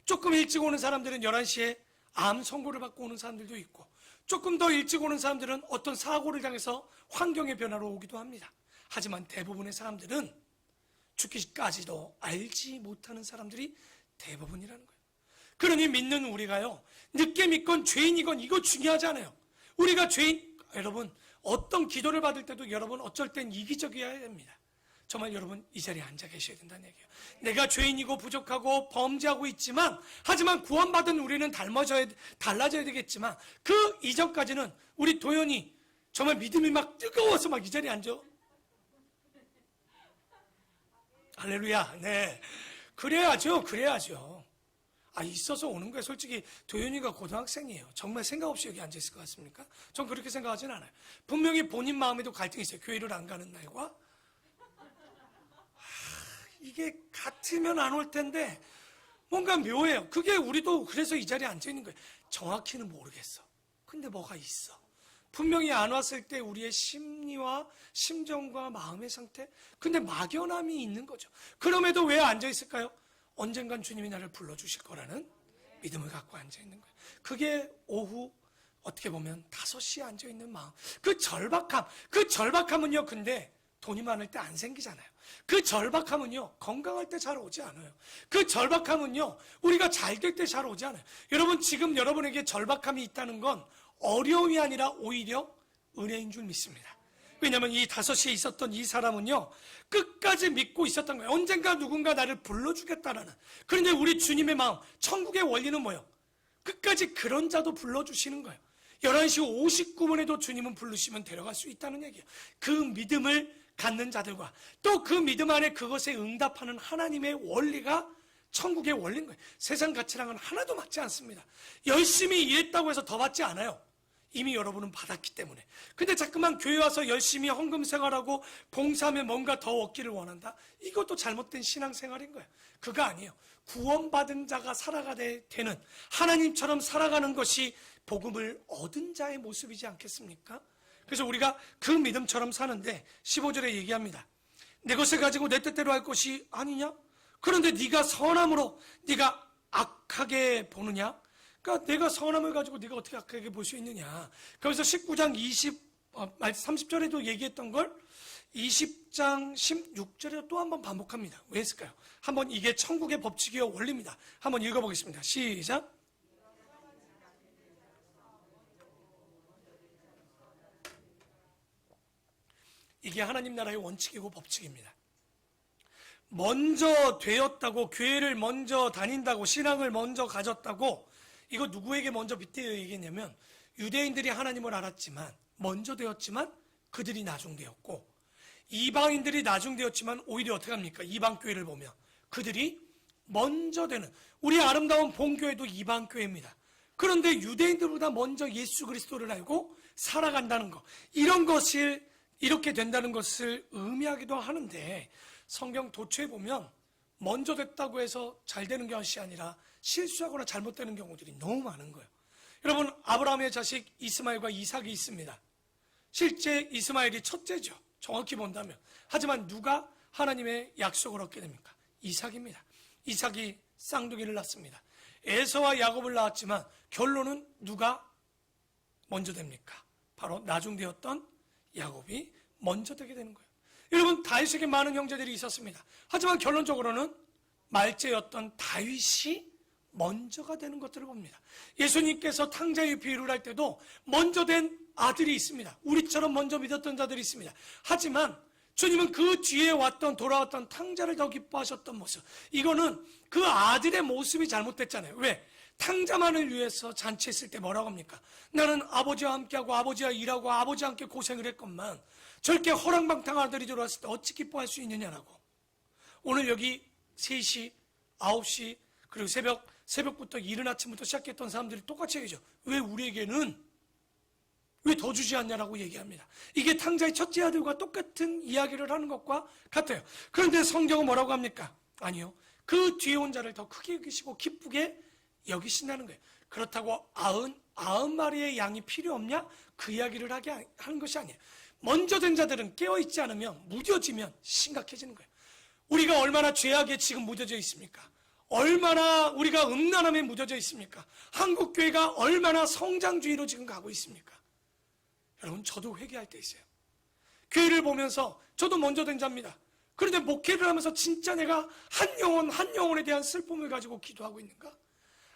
조금 일찍 오는 사람들은 11시에 암 선고를 받고 오는 사람들도 있고, 조금 더 일찍 오는 사람들은 어떤 사고를 당해서 환경의 변화로 오기도 합니다. 하지만 대부분의 사람들은 죽기까지도 알지 못하는 사람들이 대부분이라는 거예요. 그러니 믿는 우리가요, 늦게 믿건 죄인이건 이거 중요하지 않아요. 우리가 여러분, 어떤 기도를 받을 때도 여러분 어쩔 땐 이기적이어야 됩니다. 정말 여러분 이 자리에 앉아 계셔야 된다는 얘기예요. 내가 죄인이고 부족하고 범죄하고 있지만, 하지만 구원받은 우리는 달라져야 되겠지만 그 이전까지는 우리 도연이 정말 믿음이 막 뜨거워서 막 이 자리에 앉아. 할렐루야. 네, 그래야죠. 있어서 오는 거예요. 솔직히 도윤이가 고등학생이에요. 정말 생각 없이 여기 앉아있을 것 같습니까? 전 그렇게 생각하진 않아요. 분명히 본인 마음에도 갈등이 있어요. 교회를 안 가는 날과 이게 같으면 안 올 텐데 뭔가 묘해요. 그게 우리도 그래서 이 자리에 앉아있는 거예요. 정확히는 모르겠어. 근데 뭐가 있어. 분명히 안 왔을 때 우리의 심리와 심정과 마음의 상태, 근데 막연함이 있는 거죠. 그럼에도 왜 앉아있을까요? 언젠간 주님이 나를 불러주실 거라는 믿음을 갖고 앉아있는 거예요. 그게 오후 어떻게 보면 5시에 앉아있는 마음. 그 절박함은요, 근데 돈이 많을 때 안 생기잖아요. 그 절박함은요, 건강할 때 잘 오지 않아요. 그 절박함은요, 우리가 잘 될 때 잘 오지 않아요. 여러분, 지금 여러분에게 절박함이 있다는 건 어려움이 아니라 오히려 은혜인 줄 믿습니다. 왜냐하면 이 5시에 있었던 이 사람은요, 끝까지 믿고 있었던 거예요. 언젠가 누군가 나를 불러주겠다라는. 그런데 우리 주님의 마음, 천국의 원리는 뭐예요? 끝까지 그런 자도 불러주시는 거예요. 11시 59분에도 주님은 부르시면 데려갈 수 있다는 얘기예요. 그 믿음을 갖는 자들과 또 그 믿음 안에 그것에 응답하는 하나님의 원리가 천국의 원리인 거예요. 세상 가치랑은 하나도 맞지 않습니다. 열심히 일했다고 해서 더 받지 않아요. 이미 여러분은 받았기 때문에. 근데 자꾸만 교회 와서 열심히 헌금 생활하고 봉사하면 뭔가 더 얻기를 원한다? 이것도 잘못된 신앙생활인 거예요. 그거 아니에요. 구원받은 자가 살아가야 되는, 하나님처럼 살아가는 것이 복음을 얻은 자의 모습이지 않겠습니까? 그래서 우리가 그 믿음처럼 사는데 15절에 얘기합니다. 내 것을 가지고 내 뜻대로 할 것이 아니냐? 그런데 네가 선함으로 네가 악하게 보느냐? 그러니까 내가 선함을 가지고 네가 어떻게 악하게 볼 수 있느냐? 그래서 19장 30절에도 얘기했던 걸 20장 16절에 또 한번 반복합니다. 왜 했을까요? 한번 이게 천국의 법칙이요 원리입니다. 한번 읽어보겠습니다. 시작. 이게 하나님 나라의 원칙이고 법칙입니다. 먼저 되었다고, 교회를 먼저 다닌다고, 신앙을 먼저 가졌다고, 이거 누구에게 먼저 빗대어 얘기했냐면 유대인들이 하나님을 알았지만, 먼저 되었지만 그들이 나중되었고, 이방인들이 나중되었지만 오히려 어떻게 합니까? 이방교회를 보면 그들이 먼저 되는, 우리 아름다운 본교회도 이방교회입니다. 그런데 유대인들보다 먼저 예수 그리스도를 알고 살아간다는 것, 이런 것을 이렇게 된다는 것을 의미하기도 하는데, 성경 도처에 보면 먼저 됐다고 해서 잘 되는 것이 아니라 실수하거나 잘못되는 경우들이 너무 많은 거예요. 여러분, 아브라함의 자식 이스마엘과 이삭이 있습니다. 실제 이스마엘이 첫째죠, 정확히 본다면. 하지만 누가 하나님의 약속을 얻게 됩니까? 이삭입니다. 이삭이 쌍둥이를 낳습니다. 에서와 야곱을 낳았지만 결론은 누가 먼저 됩니까? 바로 나중되었던 야곱이 먼저 되게 되는 거예요. 여러분, 다윗에게 많은 형제들이 있었습니다. 하지만 결론적으로는 말제였던 다윗이 먼저가 되는 것들을 봅니다. 예수님께서 탕자의 비유를 할 때도 먼저 된 아들이 있습니다. 우리처럼 먼저 믿었던 자들이 있습니다. 하지만 주님은 그 뒤에 돌아왔던 탕자를 더 기뻐하셨던 모습, 이거는 그 아들의 모습이 잘못됐잖아요. 왜? 탕자만을 위해서 잔치했을 때 뭐라고 합니까? 나는 아버지와 함께하고 아버지와 일하고 아버지와 함께 고생을 했건만 저렇게 허랑방탕한 아들이 들어왔을 때 어찌 기뻐할 수 있느냐라고. 오늘 여기 3시, 9시 그리고 새벽부터 이른 아침부터 시작했던 사람들이 똑같이 얘기죠. 왜 우리에게는 왜 더 주지 않냐라고 얘기합니다. 이게 탕자의 첫째 아들과 똑같은 이야기를 하는 것과 같아요. 그런데 성경은 뭐라고 합니까? 아니요. 그 뒤에 온 자를 더 크게 여기시고 기쁘게 여기신다는 거예요. 그렇다고 90마리의 양이 필요 없냐? 그 이야기를 하는 것이 아니에요. 먼저 된 자들은 깨어있지 않으면, 무뎌지면 심각해지는 거예요. 우리가 얼마나 죄악에 지금 무뎌져 있습니까? 얼마나 우리가 음란함에 무뎌져 있습니까? 한국교회가 얼마나 성장주의로 지금 가고 있습니까? 여러분, 저도 회개할 때 있어요. 교회를 보면서 저도 먼저 된 자입니다. 그런데 목회를 하면서 진짜 내가 한 영혼에 대한 슬픔을 가지고 기도하고 있는가?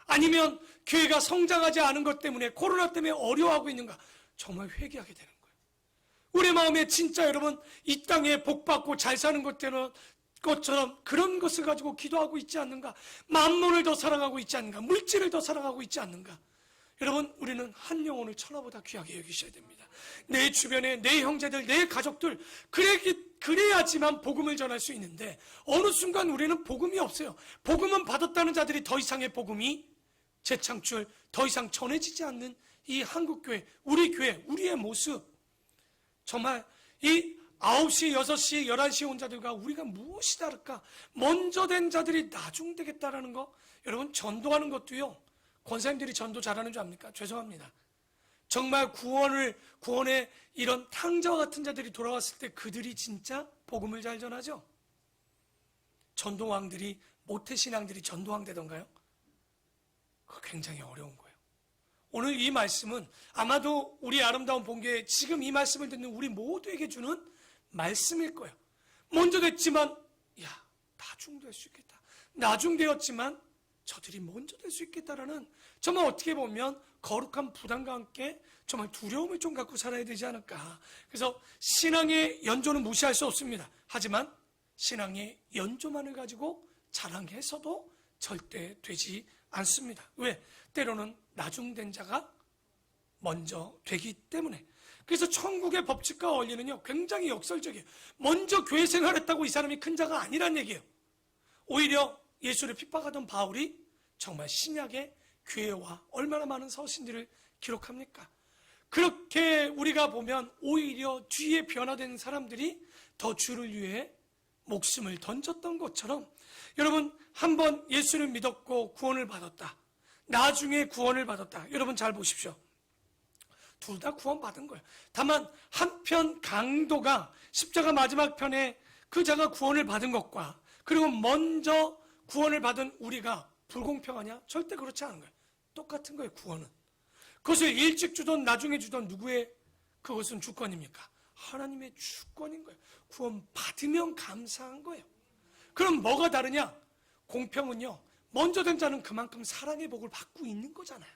아니면 교회가 성장하지 않은 것 때문에, 코로나 때문에 어려워하고 있는가? 정말 회개하게 되는 거예요. 우리 마음에 진짜 여러분, 이 땅에 복받고 잘 사는 것처럼 그런 것을 가지고 기도하고 있지 않는가? 만물을 더 사랑하고 있지 않는가? 물질을 더 사랑하고 있지 않는가? 여러분, 우리는 한 영혼을 천하보다 귀하게 여기셔야 됩니다. 내 주변에 내 형제들, 내 가족들, 그래야지만 복음을 전할 수 있는데, 어느 순간 우리는 복음이 없어요. 복음은 받았다는 자들이 더 이상의 복음이 재창출, 더 이상 전해지지 않는 이 한국교회, 우리 교회, 우리의 모습, 정말 이 9시, 6시, 11시에 온 자들과 우리가 무엇이 다를까? 먼저 된 자들이 나중 되겠다라는 거. 여러분, 전도하는 것도요, 권사님들이 전도 잘하는 줄 압니까? 죄송합니다. 정말 구원에 이런 탕자와 같은 자들이 돌아왔을 때 그들이 진짜 복음을 잘 전하죠? 전도왕들이, 모태신앙들이 전도왕 되던가요? 그거 굉장히 어려운 거예요. 오늘 이 말씀은 아마도 우리 아름다운 본교회, 지금 이 말씀을 듣는 우리 모두에게 주는 말씀일 거예요. 먼저 됐지만, 나중 될 수 있겠다. 나중 되었지만 저들이 먼저 될 수 있겠다라는, 정말 어떻게 보면 거룩한 부담과 함께 정말 두려움을 좀 갖고 살아야 되지 않을까. 그래서 신앙의 연조는 무시할 수 없습니다. 하지만 신앙의 연조만을 가지고 자랑해서도 절대 되지 않습니다. 왜? 때로는 나중된 자가 먼저 되기 때문에. 그래서 천국의 법칙과 원리는요, 굉장히 역설적이에요. 먼저 교회 생활했다고 이 사람이 큰 자가 아니란 얘기예요. 오히려 예수를 핍박하던 바울이 정말 신약의 교회와 얼마나 많은 서신들을 기록합니까? 그렇게 우리가 보면 오히려 뒤에 변화된 사람들이 더 주를 위해 목숨을 던졌던 것처럼, 여러분, 한번 예수를 믿었고 구원을 받았다, 나중에 구원을 받았다. 여러분 잘 보십시오. 둘 다 구원받은 거예요. 다만 한편 강도가 십자가 마지막 편에 그 자가 구원을 받은 것과, 그리고 먼저 구원을 받은 우리가 불공평하냐? 절대 그렇지 않은 거예요. 똑같은 거예요. 구원은. 그것을 일찍 주던 나중에 주던 누구의 그것은 주권입니까? 하나님의 주권인 거예요. 구원 받으면 감사한 거예요. 그럼 뭐가 다르냐? 공평은요, 먼저 된 자는 그만큼 사랑의 복을 받고 있는 거잖아요.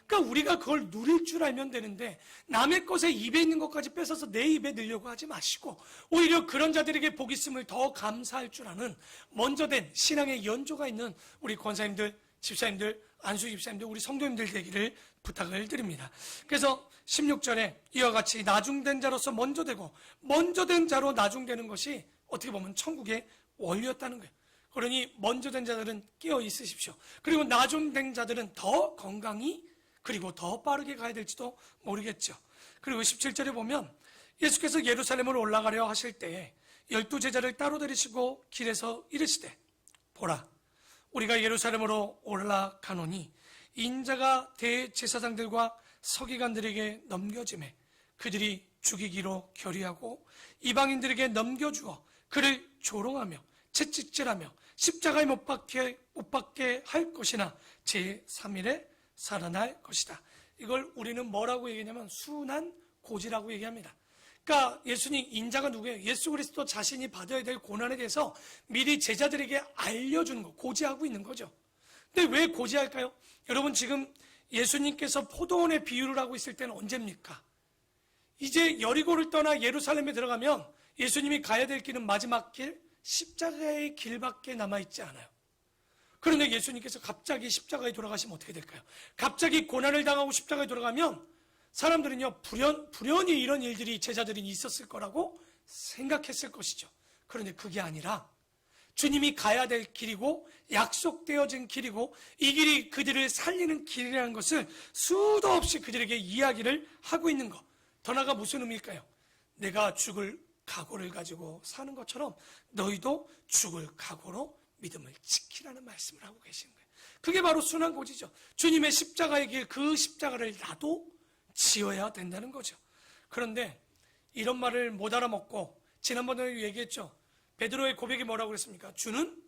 그러니까 우리가 그걸 누릴 줄 알면 되는데 남의 것에 입에 있는 것까지 뺏어서 내 입에 넣으려고 하지 마시고 오히려 그런 자들에게 복 있음을 더 감사할 줄 아는 먼저 된 신앙의 연조가 있는 우리 권사님들, 집사님들, 안수 집사님들, 우리 성도님들 되기를 부탁을 드립니다. 그래서 16절에 이와 같이 나중된 자로서 먼저 되고 먼저 된 자로 나중되는 것이 어떻게 보면 천국의 원리였다는 거예요. 그러니 먼저 된 자들은 깨어 있으십시오. 그리고 나중된 자들은 더 건강히 그리고 더 빠르게 가야 될지도 모르겠죠. 그리고 17절에 보면 예수께서 예루살렘으로 올라가려 하실 때에 12제자를 따로 데리시고 길에서 이르시되 보라 우리가 예루살렘으로 올라가노니 인자가 대제사장들과 서기관들에게 넘겨지매 그들이 죽이기로 결의하고 이방인들에게 넘겨주어 그를 조롱하며 채찍질하며 십자가에 못 박게 할 것이나 제3일에 살아날 것이다. 이걸 우리는 뭐라고 얘기하냐면 순한 고지라고 얘기합니다. 그러니까 예수님 인자가 누구예요? 예수 그리스도 자신이 받아야 될 고난에 대해서 미리 제자들에게 알려주는 거, 고지하고 있는 거죠. 근데 왜 고지할까요? 여러분 지금 예수님께서 포도원에 비유를 하고 있을 때는 언제입니까? 이제 여리고를 떠나 예루살렘에 들어가면 예수님이 가야 될 길은 마지막 길, 십자가의 길밖에 남아있지 않아요. 그런데 예수님께서 갑자기 십자가에 돌아가시면 어떻게 될까요? 갑자기 고난을 당하고 십자가에 돌아가면 사람들은요, 불연히 이런 일들이 제자들이 있었을 거라고 생각했을 것이죠. 그런데 그게 아니라 주님이 가야 될 길이고 약속되어진 길이고 이 길이 그들을 살리는 길이라는 것을 수도 없이 그들에게 이야기를 하고 있는 것. 더 나아가 무슨 의미일까요? 내가 죽을 각오를 가지고 사는 것처럼 너희도 죽을 각오로 믿음을 지키라는 말씀을 하고 계시는 거예요. 그게 바로 순한 고지죠. 주님의 십자가의 길, 그 십자가를 나도 지어야 된다는 거죠. 그런데 이런 말을 못 알아먹고 지난번에 얘기했죠. 베드로의 고백이 뭐라고 그랬습니까? 주는,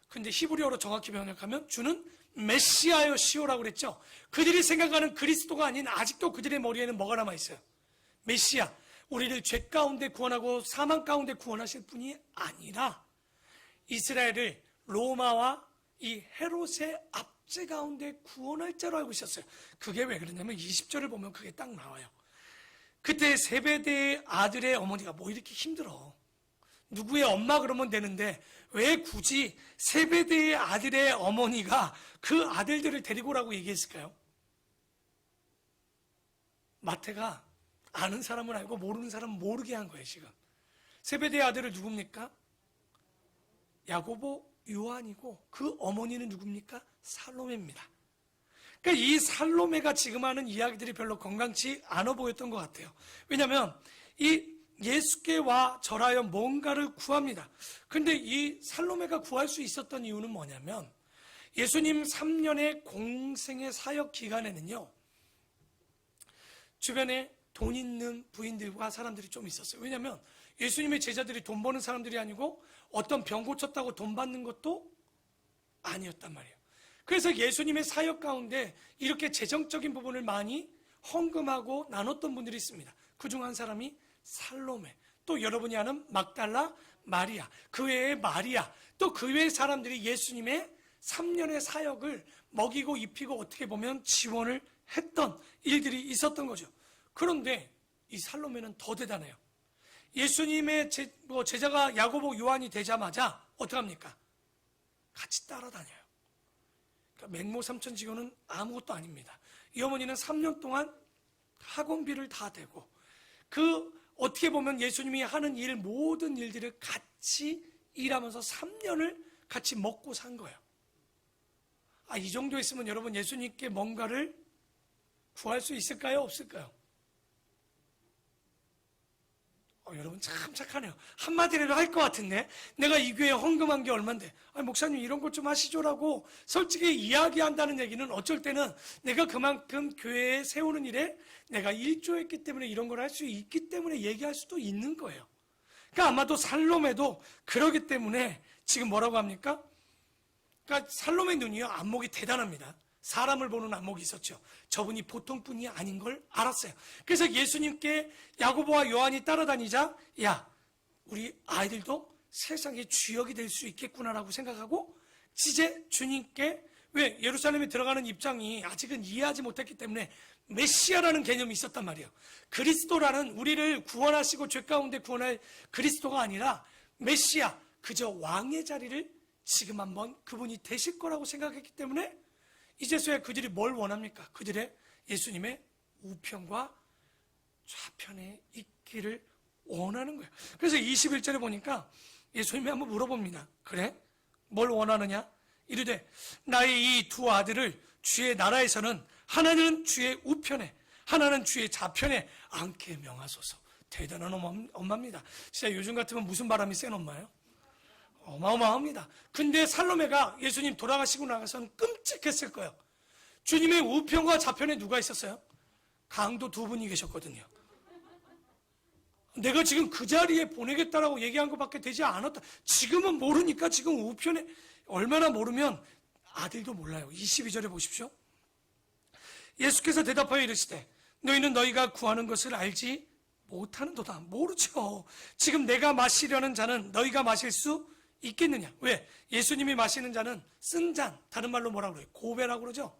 근데 히브리어로 정확히 번역하면 주는 메시아여 시오라고 그랬죠. 그들이 생각하는 그리스도가 아닌 아직도 그들의 머리에는 뭐가 남아있어요? 메시아, 우리를 죄 가운데 구원하고 사망 가운데 구원하실 분이 아니라 이스라엘을 로마와 이 헤롯의 압제 가운데 구원할 자로 알고 있었어요. 그게 왜 그러냐면 20절을 보면 그게 딱 나와요. 그때 세베대의 아들의 어머니가 뭐 이렇게 힘들어. 누구의 엄마 그러면 되는데 왜 굳이 세베대의 아들의 어머니가 그 아들들을 데리고 오라고 얘기했을까요? 마태가 아는 사람은 알고 모르는 사람은 모르게 한 거예요. 지금 세베대의 아들을 누굽니까? 야고보, 요한이고 그 어머니는 누굽니까? 살로메입니다. 그러니까 이 살로메가 지금 하는 이야기들이 별로 건강치 않아 보였던 것 같아요. 왜냐하면 이 예수께 와 절하여 뭔가를 구합니다. 그런데 이 살로메가 구할 수 있었던 이유는 뭐냐면 예수님 3년의 공생의 사역 기간에는요, 주변에 돈 있는 부인들과 사람들이 좀 있었어요. 왜냐하면 예수님의 제자들이 돈 버는 사람들이 아니고 어떤 병 고쳤다고 돈 받는 것도 아니었단 말이에요. 그래서 예수님의 사역 가운데 이렇게 재정적인 부분을 많이 헌금하고 나눴던 분들이 있습니다. 그중 한 사람이 살로메, 또 여러분이 아는 막달라 마리아, 그 외에 마리아, 또 그 외의 사람들이 예수님의 3년의 사역을 먹이고 입히고 어떻게 보면 지원을 했던 일들이 있었던 거죠. 그런데 이 살로메는 더 대단해요. 예수님의 제자가 야고보, 요한이 되자마자 어떡합니까? 같이 따라다녀요. 그러니까 맹모삼천지교는 아무것도 아닙니다. 이 어머니는 3년 동안 학원비를 다 대고 그 어떻게 보면 예수님이 하는 일 모든 일들을 같이 일하면서 3년을 같이 먹고 산 거예요. 이 정도 있으면 여러분 예수님께 뭔가를 구할 수 있을까요? 없을까요? 여러분 참 착하네요. 한마디라도 할 것 같은데 내가 이 교회에 헌금한 게 얼만데 목사님 이런 것 좀 하시죠라고 솔직히 이야기한다는 얘기는 어쩔 때는 내가 그만큼 교회에 세우는 일에 내가 일조했기 때문에 이런 걸 할 수 있기 때문에 얘기할 수도 있는 거예요. 그러니까 아마도 살로메도 그러기 때문에 지금 뭐라고 합니까? 그러니까 살로메 눈이요, 안목이 대단합니다. 사람을 보는 안목이 있었죠. 저분이 보통 분이 아닌 걸 알았어요. 그래서 예수님께 야고보와 요한이 따라다니자, 야, 우리 아이들도 세상의 주역이 될 수 있겠구나라고 생각하고, 이제 주님께, 왜 예루살렘에 들어가는 입장이 아직은 이해하지 못했기 때문에 메시아라는 개념이 있었단 말이에요. 그리스도라는 우리를 구원하시고 죄 가운데 구원할 그리스도가 아니라 메시아, 그저 왕의 자리를 지금 한번 그분이 되실 거라고 생각했기 때문에 이제서야 그들이 뭘 원합니까? 그들의 예수님의 우편과 좌편에 있기를 원하는 거예요. 그래서 21절에 보니까 예수님이 한번 물어봅니다. 그래? 뭘 원하느냐? 이르되 나의 이 두 아들을 주의 나라에서는 하나는 주의 우편에 하나는 주의 좌편에 앉게 명하소서. 대단한 엄마입니다. 진짜 요즘 같으면 무슨 바람이 센 엄마예요? 어마어마합니다. 근데 살로메가 예수님 돌아가시고 나가서는 끔찍했을 거예요. 주님의 우편과 좌편에 누가 있었어요? 강도 두 분이 계셨거든요. 내가 지금 그 자리에 보내겠다라고 얘기한 것밖에 되지 않았다. 지금은 모르니까 지금 우편에 얼마나 모르면 아들도 몰라요. 22절에 보십시오. 예수께서 대답하여 이르시되 너희는 너희가 구하는 것을 알지 못하는도다. 모르죠. 지금 내가 마시려는 잔은 너희가 마실 수 있겠느냐? 왜? 예수님이 마시는 잔은 쓴 잔, 다른 말로 뭐라고 그래요? 고배라고 그러죠?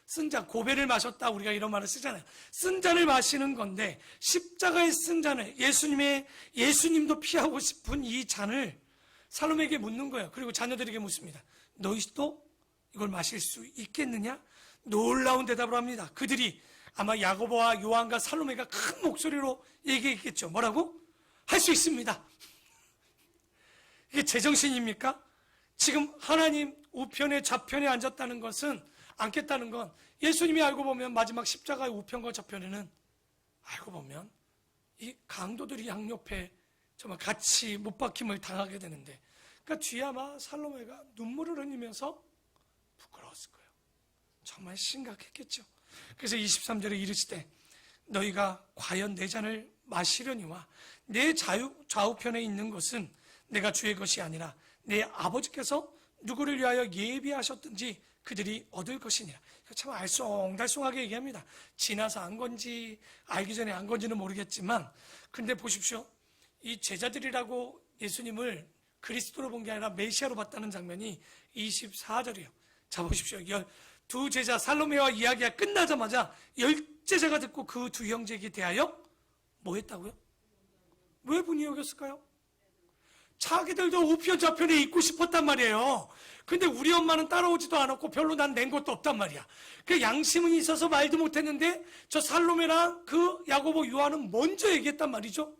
쓴 잔, 고배를 마셨다 우리가 이런 말을 쓰잖아요. 쓴 잔을 마시는 건데 십자가에 쓴 잔을 예수님도 피하고 싶은 이 잔을 살로메에게 묻는 거예요. 그리고 자녀들에게 묻습니다. 너희도 이걸 마실 수 있겠느냐? 놀라운 대답을 합니다. 그들이 아마 야고보와 요한과 살로메가 큰 목소리로 얘기했겠죠. 뭐라고? 할 수 있습니다. 이게 제정신입니까? 지금 하나님 우편에 좌편에 앉았다는 것은, 앉겠다는 건 예수님이 알고 보면 마지막 십자가의 우편과 좌편에는 알고 보면 이 강도들이 양옆에 정말 같이 못 박힘을 당하게 되는데, 그러니까 뒤에 아마 살로메가 눈물을 흘리면서 부끄러웠을 거예요. 정말 심각했겠죠. 그래서 23절에 이르시되 너희가 과연 내 잔을 마시려니와 내 좌우편에 있는 것은 내가 주의 것이 아니라 내 아버지께서 누구를 위하여 예비하셨든지 그들이 얻을 것이니라. 참 알쏭달쏭하게 얘기합니다. 지나서 안 건지 알기 전에 안 건지는 모르겠지만, 근데 보십시오. 이 제자들이라고 예수님을 그리스도로 본 게 아니라 메시아로 봤다는 장면이 24절이에요. 자 보십시오. 두 제자 살로메와 이야기가 끝나자마자 10제자가 듣고 그 두 형제에게 대하여 뭐 했다고요? 왜 분이 여겼을까요? 자기들도 우편 좌편에 있고 싶었단 말이에요. 근데 우리 엄마는 따라오지도 않았고 별로 난 낸 것도 없단 말이야. 그 양심은 있어서 말도 못했는데 저 살로메랑 그 야고보 요한은 먼저 얘기했단 말이죠.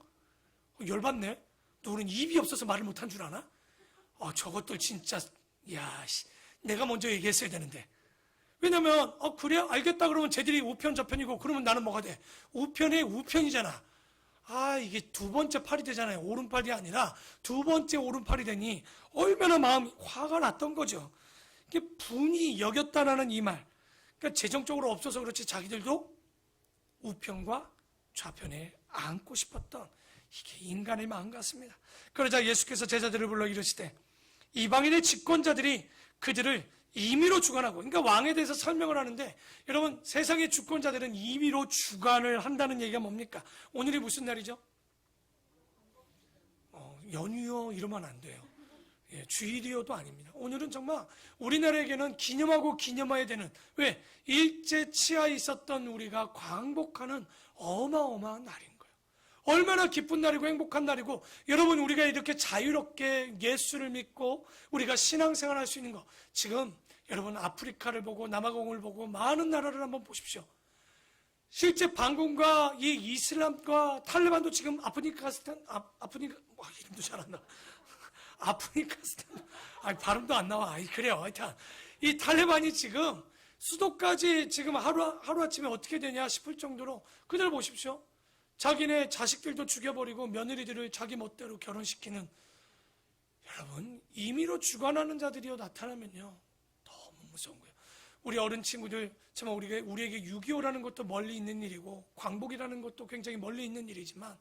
열받네. 너는 입이 없어서 말을 못한 줄 아나? 저것들 진짜 내가 먼저 얘기했어야 되는데. 왜냐면 그래? 알겠다 그러면 쟤들이 우편 좌편이고 그러면 나는 뭐가 돼? 우편에 우편이잖아. 이게 두 번째 팔이 되잖아요. 오른팔이 아니라 두 번째 오른팔이 되니 얼마나 마음이 화가 났던 거죠. 이게 분이 여겼다라는 이 말. 그러니까 재정적으로 없어서 그렇지 자기들도 우편과 좌편에 앉고 싶었던, 이게 인간의 마음 같습니다. 그러자 예수께서 제자들을 불러 이르시되 이방인의 집권자들이 그들을 임의로 주관하고, 그러니까 왕에 대해서 설명을 하는데, 여러분 세상의 주권자들은 임의로 주관을 한다는 얘기가 뭡니까? 오늘이 무슨 날이죠? 연휴요 이러면 안 돼요. 주일이요도 아닙니다. 오늘은 정말 우리나라에게는 기념하고 기념해야 되는, 왜? 일제 치하에 있었던 우리가 광복하는 어마어마한 날인 거예요. 얼마나 기쁜 날이고 행복한 날이고, 여러분 우리가 이렇게 자유롭게 예수를 믿고 우리가 신앙생활 할 수 있는 거, 지금 여러분 아프리카를 보고 남아공을 보고 많은 나라를 한번 보십시오. 실제 반군과 이 이슬람과 탈레반도 지금 아프니카스탄, 이름도 잘 안 나와. 아프니카스탄, 발음도 안 나와. 그래요. 하여튼 이 탈레반이 지금 수도까지 지금 하루아침에 어떻게 되냐 싶을 정도로, 그들 보십시오. 자기네 자식들도 죽여버리고 며느리들을 자기 멋대로 결혼시키는, 여러분 임의로 주관하는 자들이요 나타나면요 너무 무서운 거예요. 우리 어른 친구들 정말 우리에게 6.25라는 것도 멀리 있는 일이고 광복이라는 것도 굉장히 멀리 있는 일이지만,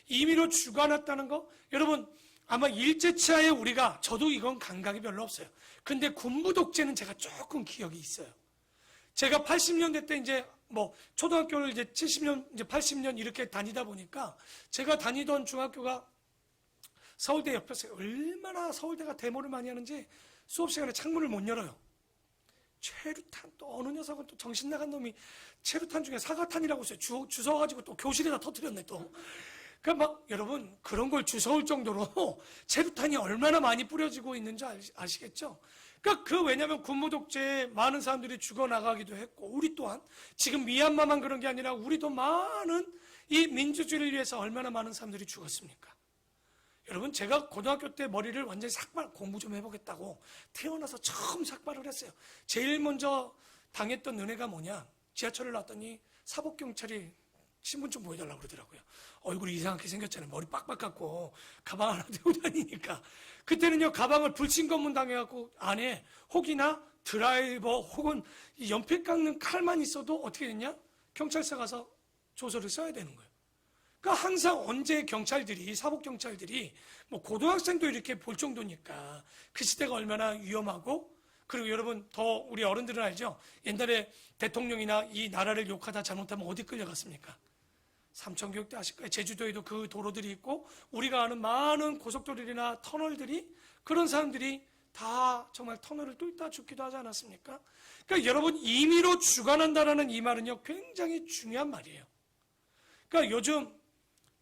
임의로 주관했다는 거, 여러분 아마 일제치하에 저도 이건 감각이 별로 없어요. 근데 군부 독재는 제가 조금 기억이 있어요. 제가 80년대 때 이제 뭐 초등학교를 이제 70년, 이제 80년 이렇게 다니다 보니까 제가 다니던 중학교가 서울대 옆이었어요. 얼마나 서울대가 데모를 많이 하는지 수업 시간에 창문을 못 열어요. 최루탄, 또 어느 녀석은 또 정신 나간 놈이 최루탄 중에 사과탄이라고 써요. 주워가지고 또 교실에다 터뜨렸네 또. 그러니까 막 여러분 그런 걸 주워올 정도로 최루탄이 얼마나 많이 뿌려지고 있는지 아시겠죠? 그러니까 왜냐하면 군부 독재에 많은 사람들이 죽어나가기도 했고, 우리 또한 지금 미얀마만 그런 게 아니라 우리도 많은 이 민주주의를 위해서 얼마나 많은 사람들이 죽었습니까? 여러분, 제가 고등학교 때 머리를 완전히 삭발, 공부 좀 해보겠다고 태어나서 처음 삭발을 했어요. 제일 먼저 당했던 은혜가 뭐냐? 지하철을 놨더니 사법경찰이 신분증 보여달라고 그러더라고요. 얼굴이 이상하게 생겼잖아요. 머리 빡빡 깎고 가방 하나 들고 다니니까. 그때는요, 가방을 불신검문 당해갖고 안에 혹이나 드라이버 혹은 연필 깎는 칼만 있어도 어떻게 됐냐? 경찰서 가서 조서를 써야 되는 거예요. 그러니까 항상 언제 경찰들이, 사법경찰들이 뭐 고등학생도 이렇게 볼 정도니까 그 시대가 얼마나 위험하고, 그리고 여러분 더 우리 어른들은 알죠? 옛날에 대통령이나 이 나라를 욕하다 잘못하면 어디 끌려갔습니까? 삼천교육대 아실 거예요. 제주도에도 그 도로들이 있고 우리가 아는 많은 고속도로나 터널들이, 그런 사람들이 다 정말 터널을 뚫다 죽기도 하지 않았습니까? 그러니까 여러분, 임의로 주관한다라는 이 말은요 굉장히 중요한 말이에요. 그러니까 요즘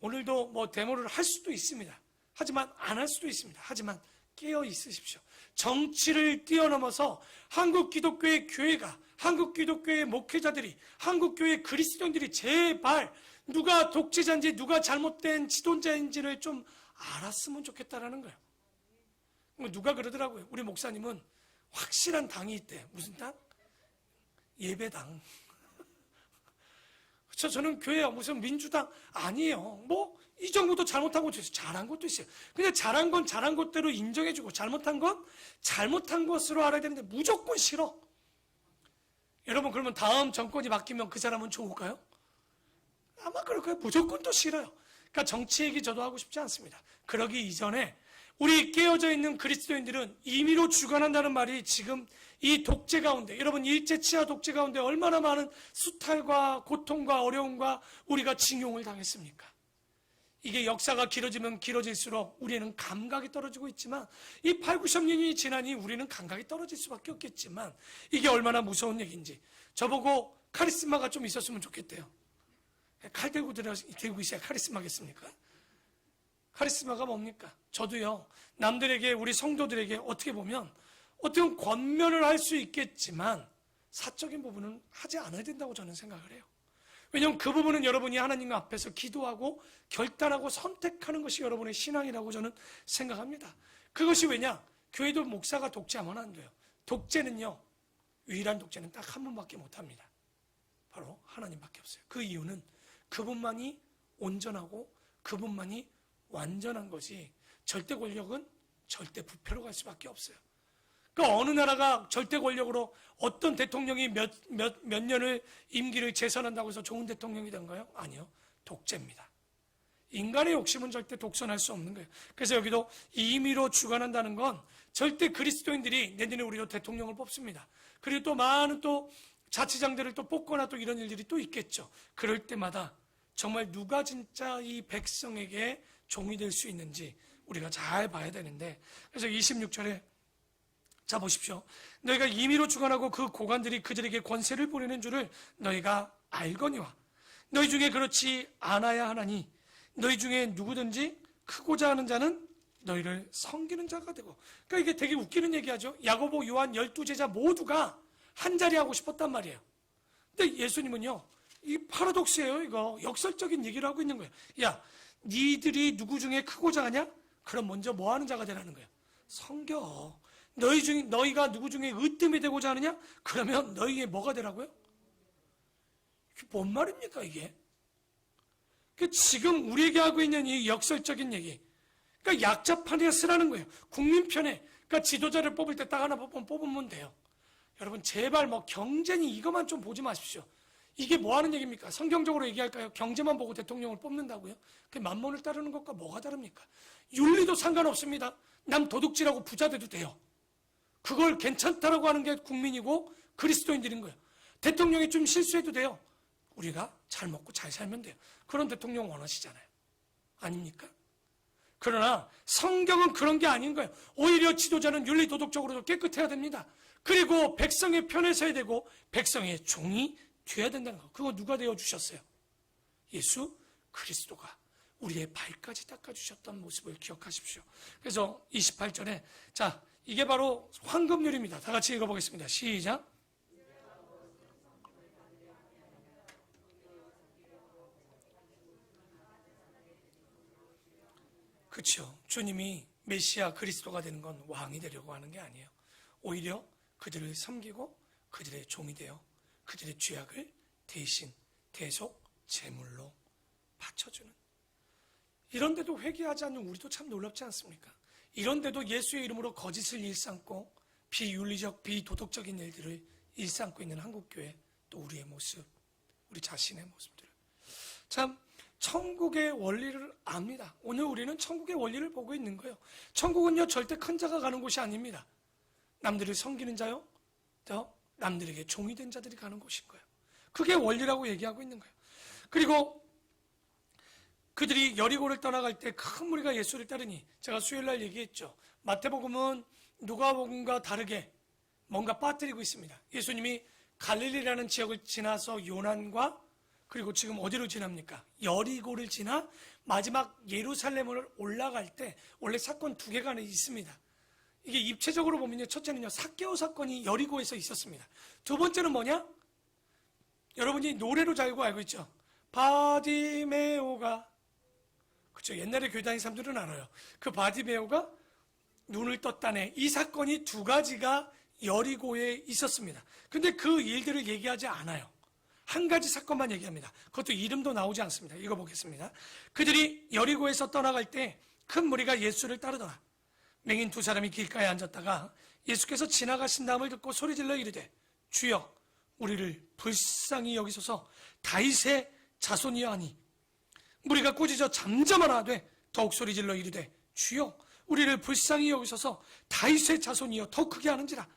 오늘도 뭐 데모를 할 수도 있습니다. 하지만 안 할 수도 있습니다. 하지만 깨어 있으십시오. 정치를 뛰어넘어서 한국 기독교의 교회가, 한국 기독교의 목회자들이, 한국 교회 그리스도인들이 제발 누가 독재자인지 누가 잘못된 지도자인지를 좀 알았으면 좋겠다라는 거예요. 누가 그러더라고요. 우리 목사님은 확실한 당이 있대. 무슨 당? 예배당. 저는 교회야 무슨 민주당 아니에요. 뭐 이 정부도 잘못한 것도 있어요. 잘한 것도 있어요. 근데 잘한 건 잘한 것대로 인정해주고, 잘못한 건 잘못한 것으로 알아야 되는데 무조건 싫어. 여러분, 그러면 다음 정권이 바뀌면 그 사람은 좋을까요? 아마 그럴 거예요. 무조건 또 싫어요. 그러니까 정치 얘기 저도 하고 싶지 않습니다. 그러기 이전에 우리 깨어져 있는 그리스도인들은 임의로 주관한다는 말이 지금 이 독재 가운데, 여러분 일제 치하 독재 가운데 얼마나 많은 수탈과 고통과 어려움과 우리가 징용을 당했습니까? 이게 역사가 길어지면 길어질수록 우리는 감각이 떨어지고 있지만, 이 8, 90년이 지나니 우리는 감각이 떨어질 수밖에 없겠지만, 이게 얼마나 무서운 얘기인지. 저보고 카리스마가 좀 있었으면 좋겠대요. 칼 들고 있어야 카리스마겠습니까? 카리스마가 뭡니까? 저도요, 남들에게, 우리 성도들에게 어떻게 보면 어떤 권면을 할 수 있겠지만 사적인 부분은 하지 않아야 된다고 저는 생각을 해요. 왜냐하면 그 부분은 여러분이 하나님 앞에서 기도하고 결단하고 선택하는 것이 여러분의 신앙이라고 저는 생각합니다. 그것이 왜냐? 교회도 목사가 독재하면 안 돼요. 독재는요, 유일한 독재는 딱 한 분밖에 못합니다. 바로 하나님밖에 없어요. 그 이유는 그분만이 온전하고 그분만이 완전한 것이, 절대 권력은 절대 부패로 갈 수밖에 없어요. 그러니까 어느 나라가 절대 권력으로 어떤 대통령이 몇 년을 임기를 재선한다고 해서 좋은 대통령이 된가요? 아니요. 독재입니다. 인간의 욕심은 절대 독선할 수 없는 거예요. 그래서 여기도 임의로 주관한다는 건 절대 그리스도인들이 내년에 우리도 대통령을 뽑습니다. 그리고 또 많은 또 자치장들을 또 뽑거나 또 이런 일들이 또 있겠죠. 그럴 때마다 정말 누가 진짜 이 백성에게 종이 될 수 있는지 우리가 잘 봐야 되는데, 그래서 26절에 자 보십시오. 너희가 임의로 주관하고 그 고관들이 그들에게 권세를 부리는 줄을 너희가 알거니와 너희 중에 그렇지 않아야 하나니 너희 중에 누구든지 크고자 하는 자는 너희를 섬기는 자가 되고. 그러니까 이게 되게 웃기는 얘기하죠. 야고보, 요한 12제자 모두가 한 자리 하고 싶었단 말이에요. 근데 예수님은요, 이 파라독스예요. 이거 역설적인 얘기를 하고 있는 거예요. 야, 니들이 누구 중에 크고자 하냐? 그럼 먼저 뭐 하는 자가 되라는 거예요? 섬겨. 너희가 누구 중에 으뜸이 되고자 하느냐? 그러면 너희의 뭐가 되라고요? 이게 뭔 말입니까 이게? 지금 우리에게 하고 있는 이 역설적인 얘기, 그러니까 약자 편에 쓰라는 거예요. 국민 편에. 그러니까 지도자를 뽑을 때 딱 하나 뽑으면 돼요. 여러분 제발 뭐 경제니 이것만 좀 보지 마십시오. 이게 뭐 하는 얘기입니까? 성경적으로 얘기할까요? 경제만 보고 대통령을 뽑는다고요? 그 만몬을 따르는 것과 뭐가 다릅니까? 윤리도 상관없습니다. 남 도둑질하고 부자 돼도 돼요. 그걸 괜찮다라고 하는 게 국민이고 그리스도인들인 거예요. 대통령이 좀 실수해도 돼요. 우리가 잘 먹고 잘 살면 돼요. 그런 대통령 원하시잖아요. 아닙니까? 그러나 성경은 그런 게 아닌 거예요. 오히려 지도자는 윤리도덕적으로도 깨끗해야 됩니다. 그리고 백성의 편에 서야 되고 백성의 종이 되어야 된다는 거. 그거 누가 되어주셨어요? 예수 그리스도가 우리의 발까지 닦아주셨던 모습을 기억하십시오. 그래서 28절에 자, 이게 바로 황금률입니다. 다 같이 읽어보겠습니다. 시작. 그렇죠. 주님이 메시아 그리스도가 되는 건 왕이 되려고 하는 게 아니에요. 오히려 그들을 섬기고 그들의 종이 되어 그들의 죄악을 대신 대속 제물로 바쳐주는, 이런데도 회개하지 않는 우리도 참 놀랍지 않습니까? 이런데도 예수의 이름으로 거짓을 일삼고 비윤리적 비도덕적인 일들을 일삼고 있는 한국교회, 또 우리의 모습, 우리 자신의 모습들, 참 천국의 원리를 압니다. 오늘 우리는 천국의 원리를 보고 있는 거예요. 천국은요 절대 큰 자가 가는 곳이 아닙니다. 남들을 섬기는 자요, 또 남들에게 종이 된 자들이 가는 곳인 거예요. 그게 원리라고 얘기하고 있는 거예요. 그리고 그들이 여리고를 떠나갈 때 큰 무리가 예수를 따르니, 제가 수요일날 얘기했죠. 마태복음은 누가복음과 다르게 뭔가 빠뜨리고 있습니다. 예수님이 갈릴리라는 지역을 지나서 요난과 그리고 지금 어디로 지납니까? 여리고를 지나 마지막 예루살렘을 올라갈 때 원래 사건 두 개가 있습니다. 이게 입체적으로 보면요, 첫째는요 삭개오 사건이 여리고에서 있었습니다. 두 번째는 뭐냐? 여러분이 노래로 잘 알고 있죠. 바디메오가, 그렇죠, 옛날에 교회 다니는 사람들은 알아요. 그 바디메오가 눈을 떴다네. 이 사건이 두 가지가 여리고에 있었습니다. 근데 그 일들을 얘기하지 않아요. 한 가지 사건만 얘기합니다. 그것도 이름도 나오지 않습니다. 읽어보겠습니다. 그들이 여리고에서 떠나갈 때 큰 무리가 예수를 따르더라. 맹인 두 사람이 길가에 앉았다가 예수께서 지나가신 다음을 듣고 소리질러 이르되 주여 우리를 불쌍히 여기소서 다윗의 자손이여 하니, 무리가 꾸짖어 잠잠하라 하되 더욱 소리질러 이르되 주여 우리를 불쌍히 여기소서 다윗의 자손이여 더욱 크게 하는지라.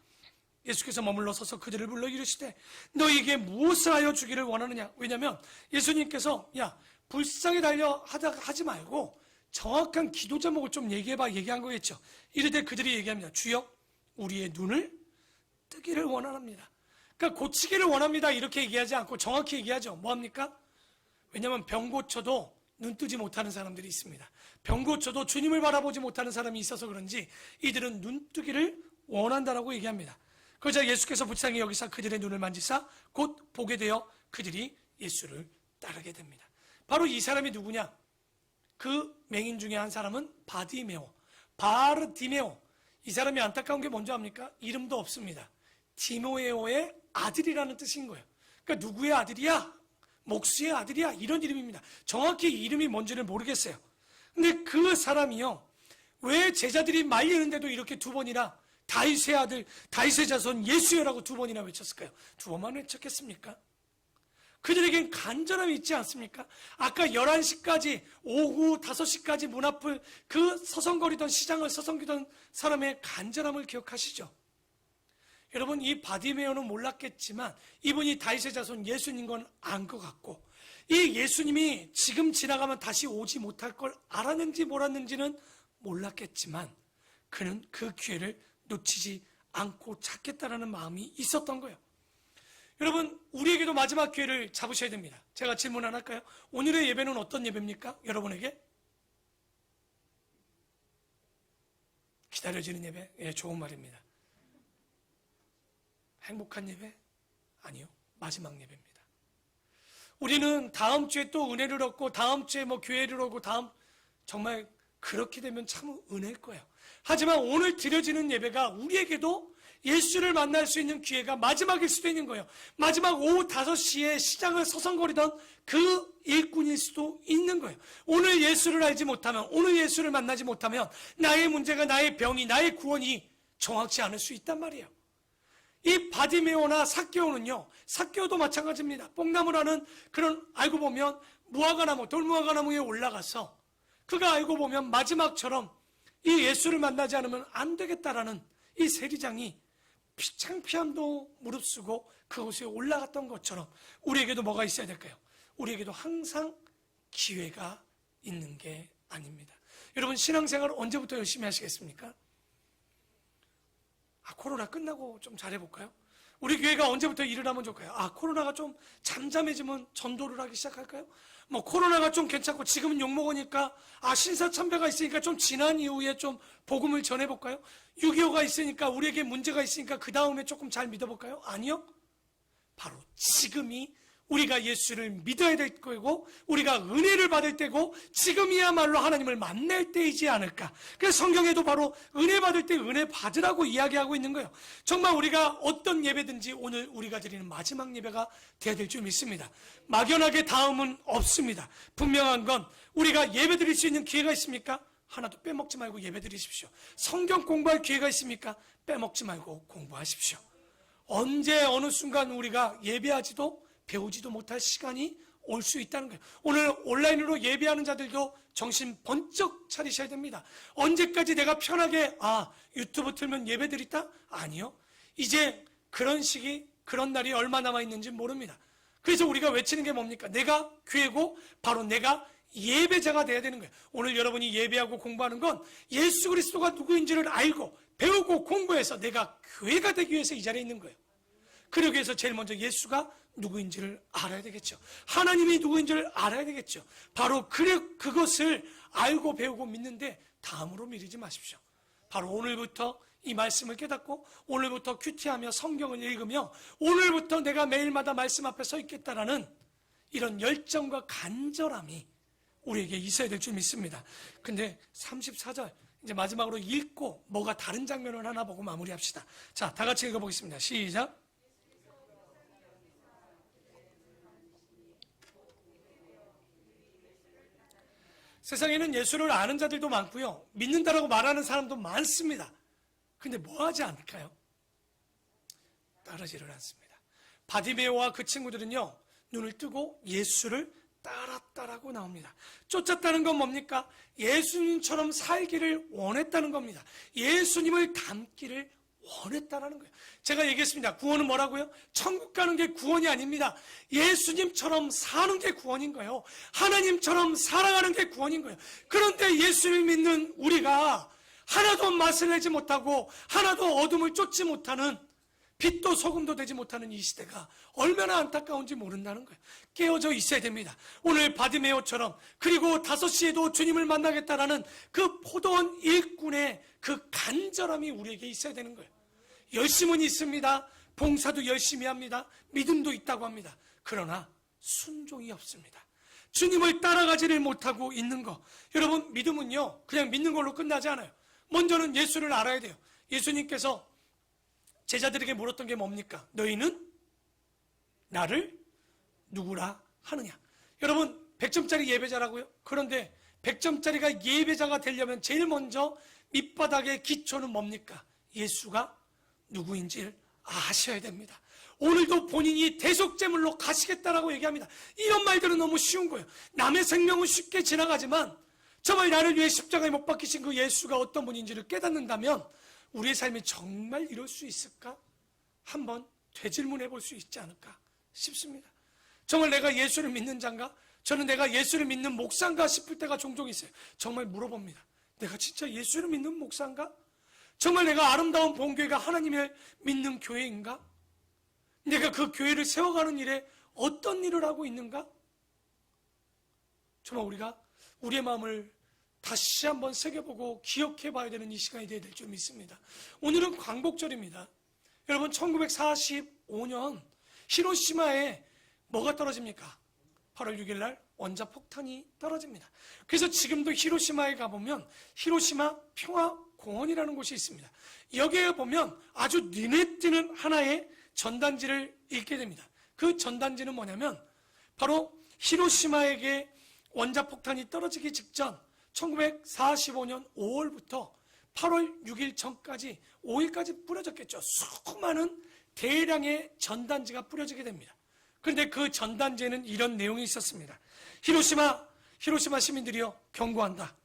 예수께서 머물러 서서 그들을 불러 이르시되 너희에게 무엇을 하여 주기를 원하느냐. 왜냐하면 예수님께서 야 불쌍히 달려 하지 말고 정확한 기도 제목을 좀 얘기해봐 얘기한 거겠죠. 이르되 그들이 얘기합니다. 주여 우리의 눈을 뜨기를 원합니다. 그러니까 고치기를 원합니다 이렇게 얘기하지 않고 정확히 얘기하죠. 뭐합니까? 왜냐하면 병 고쳐도 눈 뜨지 못하는 사람들이 있습니다. 병 고쳐도 주님을 바라보지 못하는 사람이 있어서 그런지 이들은 눈 뜨기를 원한다라고 얘기합니다. 그러자 예수께서 불쌍히 여기사 그들의 눈을 만지사 곧 보게 되어 그들이 예수를 따르게 됩니다. 바로 이 사람이 누구냐? 그 맹인 중에 한 사람은 바르디메오. 이 사람이 안타까운 게 뭔지 압니까? 이름도 없습니다. 디모에오의 아들이라는 뜻인 거예요. 그러니까 누구의 아들이야? 목수의 아들이야? 이런 이름입니다. 정확히 이름이 뭔지를 모르겠어요. 근데 그 사람이요, 왜 제자들이 말리는데도 이렇게 두 번이나 다윗의 아들, 다윗의 자손 예수여라고 두 번이나 외쳤을까요? 두 번만 외쳤겠습니까? 그들에겐 간절함이 있지 않습니까? 아까 11시까지, 오후 5시까지 문 앞을 그 서성거리던 시장을 서성기던 사람의 간절함을 기억하시죠? 여러분, 이 바디메오는 몰랐겠지만 이분이 다윗의 자손 예수님 건 안 것 같고, 이 예수님이 지금 지나가면 다시 오지 못할 걸 알았는지 몰랐는지는 몰랐겠지만 그는 그 기회를 놓치지 않고 찾겠다라는 마음이 있었던 거예요. 여러분, 우리에게도 마지막 기회를 잡으셔야 됩니다. 제가 질문 하나 할까요? 오늘의 예배는 어떤 예배입니까? 여러분에게? 기다려지는 예배? 예, 좋은 말입니다. 행복한 예배? 아니요. 마지막 예배입니다. 우리는 다음 주에 또 은혜를 얻고 다음 주에 교회를 오고 정말 그렇게 되면 참 은혜일 거예요. 하지만 오늘 드려지는 예배가 우리에게도 예수를 만날 수 있는 기회가 마지막일 수도 있는 거예요. 마지막 오후 5시에 시장을 서성거리던 그 일꾼일 수도 있는 거예요. 오늘 예수를 알지 못하면, 오늘 예수를 만나지 못하면 나의 문제가, 나의 병이, 나의 구원이 정확치 않을 수 있단 말이에요. 이 바디메오나 삭개오는요, 삭개오도 마찬가지입니다. 뽕나무라는 그런, 알고 보면 무화과나무, 돌무화과나무에 올라가서 그가 알고 보면 마지막처럼 이 예수를 만나지 않으면 안 되겠다라는 이 세리장이 창피함도 무릅쓰고 그곳에 올라갔던 것처럼 우리에게도 뭐가 있어야 될까요? 우리에게도 항상 기회가 있는 게 아닙니다. 여러분, 신앙생활을 언제부터 열심히 하시겠습니까? 코로나 끝나고 좀 잘해볼까요? 우리 교회가 언제부터 일을 하면 좋을까요? 코로나가 좀 잠잠해지면 전도를 하기 시작할까요? 코로나가 좀 괜찮고 지금은 욕먹으니까 신사참배가 있으니까 좀 지난 이후에 좀 복음을 전해볼까요? 6.25가 있으니까 우리에게 문제가 있으니까 그 다음에 조금 잘 믿어볼까요? 아니요. 바로 지금이 우리가 예수를 믿어야 될 거고 우리가 은혜를 받을 때고 지금이야말로 하나님을 만날 때이지 않을까. 그래서 성경에도 바로 은혜 받을 때 은혜 받으라고 이야기하고 있는 거예요. 정말 우리가 어떤 예배든지 오늘 우리가 드리는 마지막 예배가 되어야 될 줄 믿습니다. 막연하게 다음은 없습니다. 분명한 건 우리가 예배 드릴 수 있는 기회가 있습니까? 하나도 빼먹지 말고 예배 드리십시오. 성경 공부할 기회가 있습니까? 빼먹지 말고 공부하십시오. 언제 어느 순간 우리가 예배하지도 배우지도 못할 시간이 올 수 있다는 거예요. 오늘 온라인으로 예배하는 자들도 정신 번쩍 차리셔야 됩니다. 언제까지 내가 편하게 유튜브 틀면 예배 드리다? 아니요. 이제 그런 시기, 그런 날이 얼마 남아있는지 모릅니다. 그래서 우리가 외치는 게 뭡니까? 내가 교회고 바로 내가 예배자가 돼야 되는 거예요. 오늘 여러분이 예배하고 공부하는 건 예수 그리스도가 누구인지를 알고 배우고 공부해서 내가 교회가 되기 위해서 이 자리에 있는 거예요. 그러기 위해서 제일 먼저 예수가 누구인지를 알아야 되겠죠. 하나님이 누구인지를 알아야 되겠죠. 바로 그것을 알고 배우고 믿는데 다음으로 미루지 마십시오. 바로 오늘부터 이 말씀을 깨닫고 오늘부터 큐티하며 성경을 읽으며 오늘부터 내가 매일마다 말씀 앞에 서 있겠다라는 이런 열정과 간절함이 우리에게 있어야 될 줄 믿습니다. 근데 34절 이제 마지막으로 읽고 뭐가 다른 장면을 하나 보고 마무리합시다. 자, 다 같이 읽어보겠습니다. 시작. 세상에는 예수를 아는 자들도 많고요. 믿는다라고 말하는 사람도 많습니다. 근데 뭐 하지 않을까요? 따르지를 않습니다. 바디메오와 그 친구들은요, 눈을 뜨고 예수를 따랐다라고 나옵니다. 쫓았다는 건 뭡니까? 예수님처럼 살기를 원했다는 겁니다. 예수님을 닮기를 원했다라는 거예요. 제가 얘기했습니다. 구원은 뭐라고요? 천국 가는 게 구원이 아닙니다. 예수님처럼 사는 게 구원인 거예요. 하나님처럼 살아가는 게 구원인 거예요. 그런데 예수를 믿는 우리가 하나도 맛을 내지 못하고 하나도 어둠을 쫓지 못하는 빛도 소금도 되지 못하는 이 시대가 얼마나 안타까운지 모른다는 거예요. 깨어져 있어야 됩니다. 오늘 바디메오처럼 그리고 5시에도 주님을 만나겠다라는 그 포도원 일꾼의 그 간절함이 우리에게 있어야 되는 거예요. 열심은 있습니다. 봉사도 열심히 합니다. 믿음도 있다고 합니다. 그러나 순종이 없습니다. 주님을 따라가지를 못하고 있는 거. 여러분, 믿음은요 그냥 믿는 걸로 끝나지 않아요. 먼저는 예수를 알아야 돼요. 예수님께서 제자들에게 물었던 게 뭡니까? 너희는 나를 누구라 하느냐? 여러분, 100점짜리 예배자라고요? 그런데 100점짜리가 예배자가 되려면 제일 먼저 밑바닥의 기초는 뭡니까? 예수가 누구인지를 아셔야 됩니다. 오늘도 본인이 대속제물로 가시겠다라고 얘기합니다. 이런 말들은 너무 쉬운 거예요. 남의 생명은 쉽게 지나가지만 정말 나를 위해 십자가에 못 박히신 그 예수가 어떤 분인지를 깨닫는다면 우리의 삶이 정말 이럴 수 있을까? 한번 되질문해 볼 수 있지 않을까 싶습니다. 정말 내가 예수를 믿는 자인가? 저는 내가 예수를 믿는 목사인가 싶을 때가 종종 있어요. 정말 물어봅니다. 내가 진짜 예수를 믿는 목사인가? 정말 내가 아름다운 본교회가 하나님을 믿는 교회인가? 내가 그 교회를 세워가는 일에 어떤 일을 하고 있는가? 정말 우리가 우리의 마음을 다시 한번 새겨보고 기억해 봐야 되는 이 시간이 되어야 될 줄 믿습니다. 오늘은 광복절입니다. 여러분, 1945년 히로시마에 뭐가 떨어집니까? 8월 6일 날 원자폭탄이 떨어집니다. 그래서 지금도 히로시마에 가보면 히로시마 평화공원이라는 곳이 있습니다. 여기에 보면 아주 눈에 띄는 하나의 전단지를 읽게 됩니다. 그 전단지는 뭐냐면 바로 히로시마에게 원자폭탄이 떨어지기 직전 1945년 5월부터 8월 6일 전까지 5일까지 뿌려졌겠죠. 수많은 대량의 전단지가 뿌려지게 됩니다. 그런데 그 전단지에는 이런 내용이 있었습니다. 히로시마 시민들이요, 경고한다.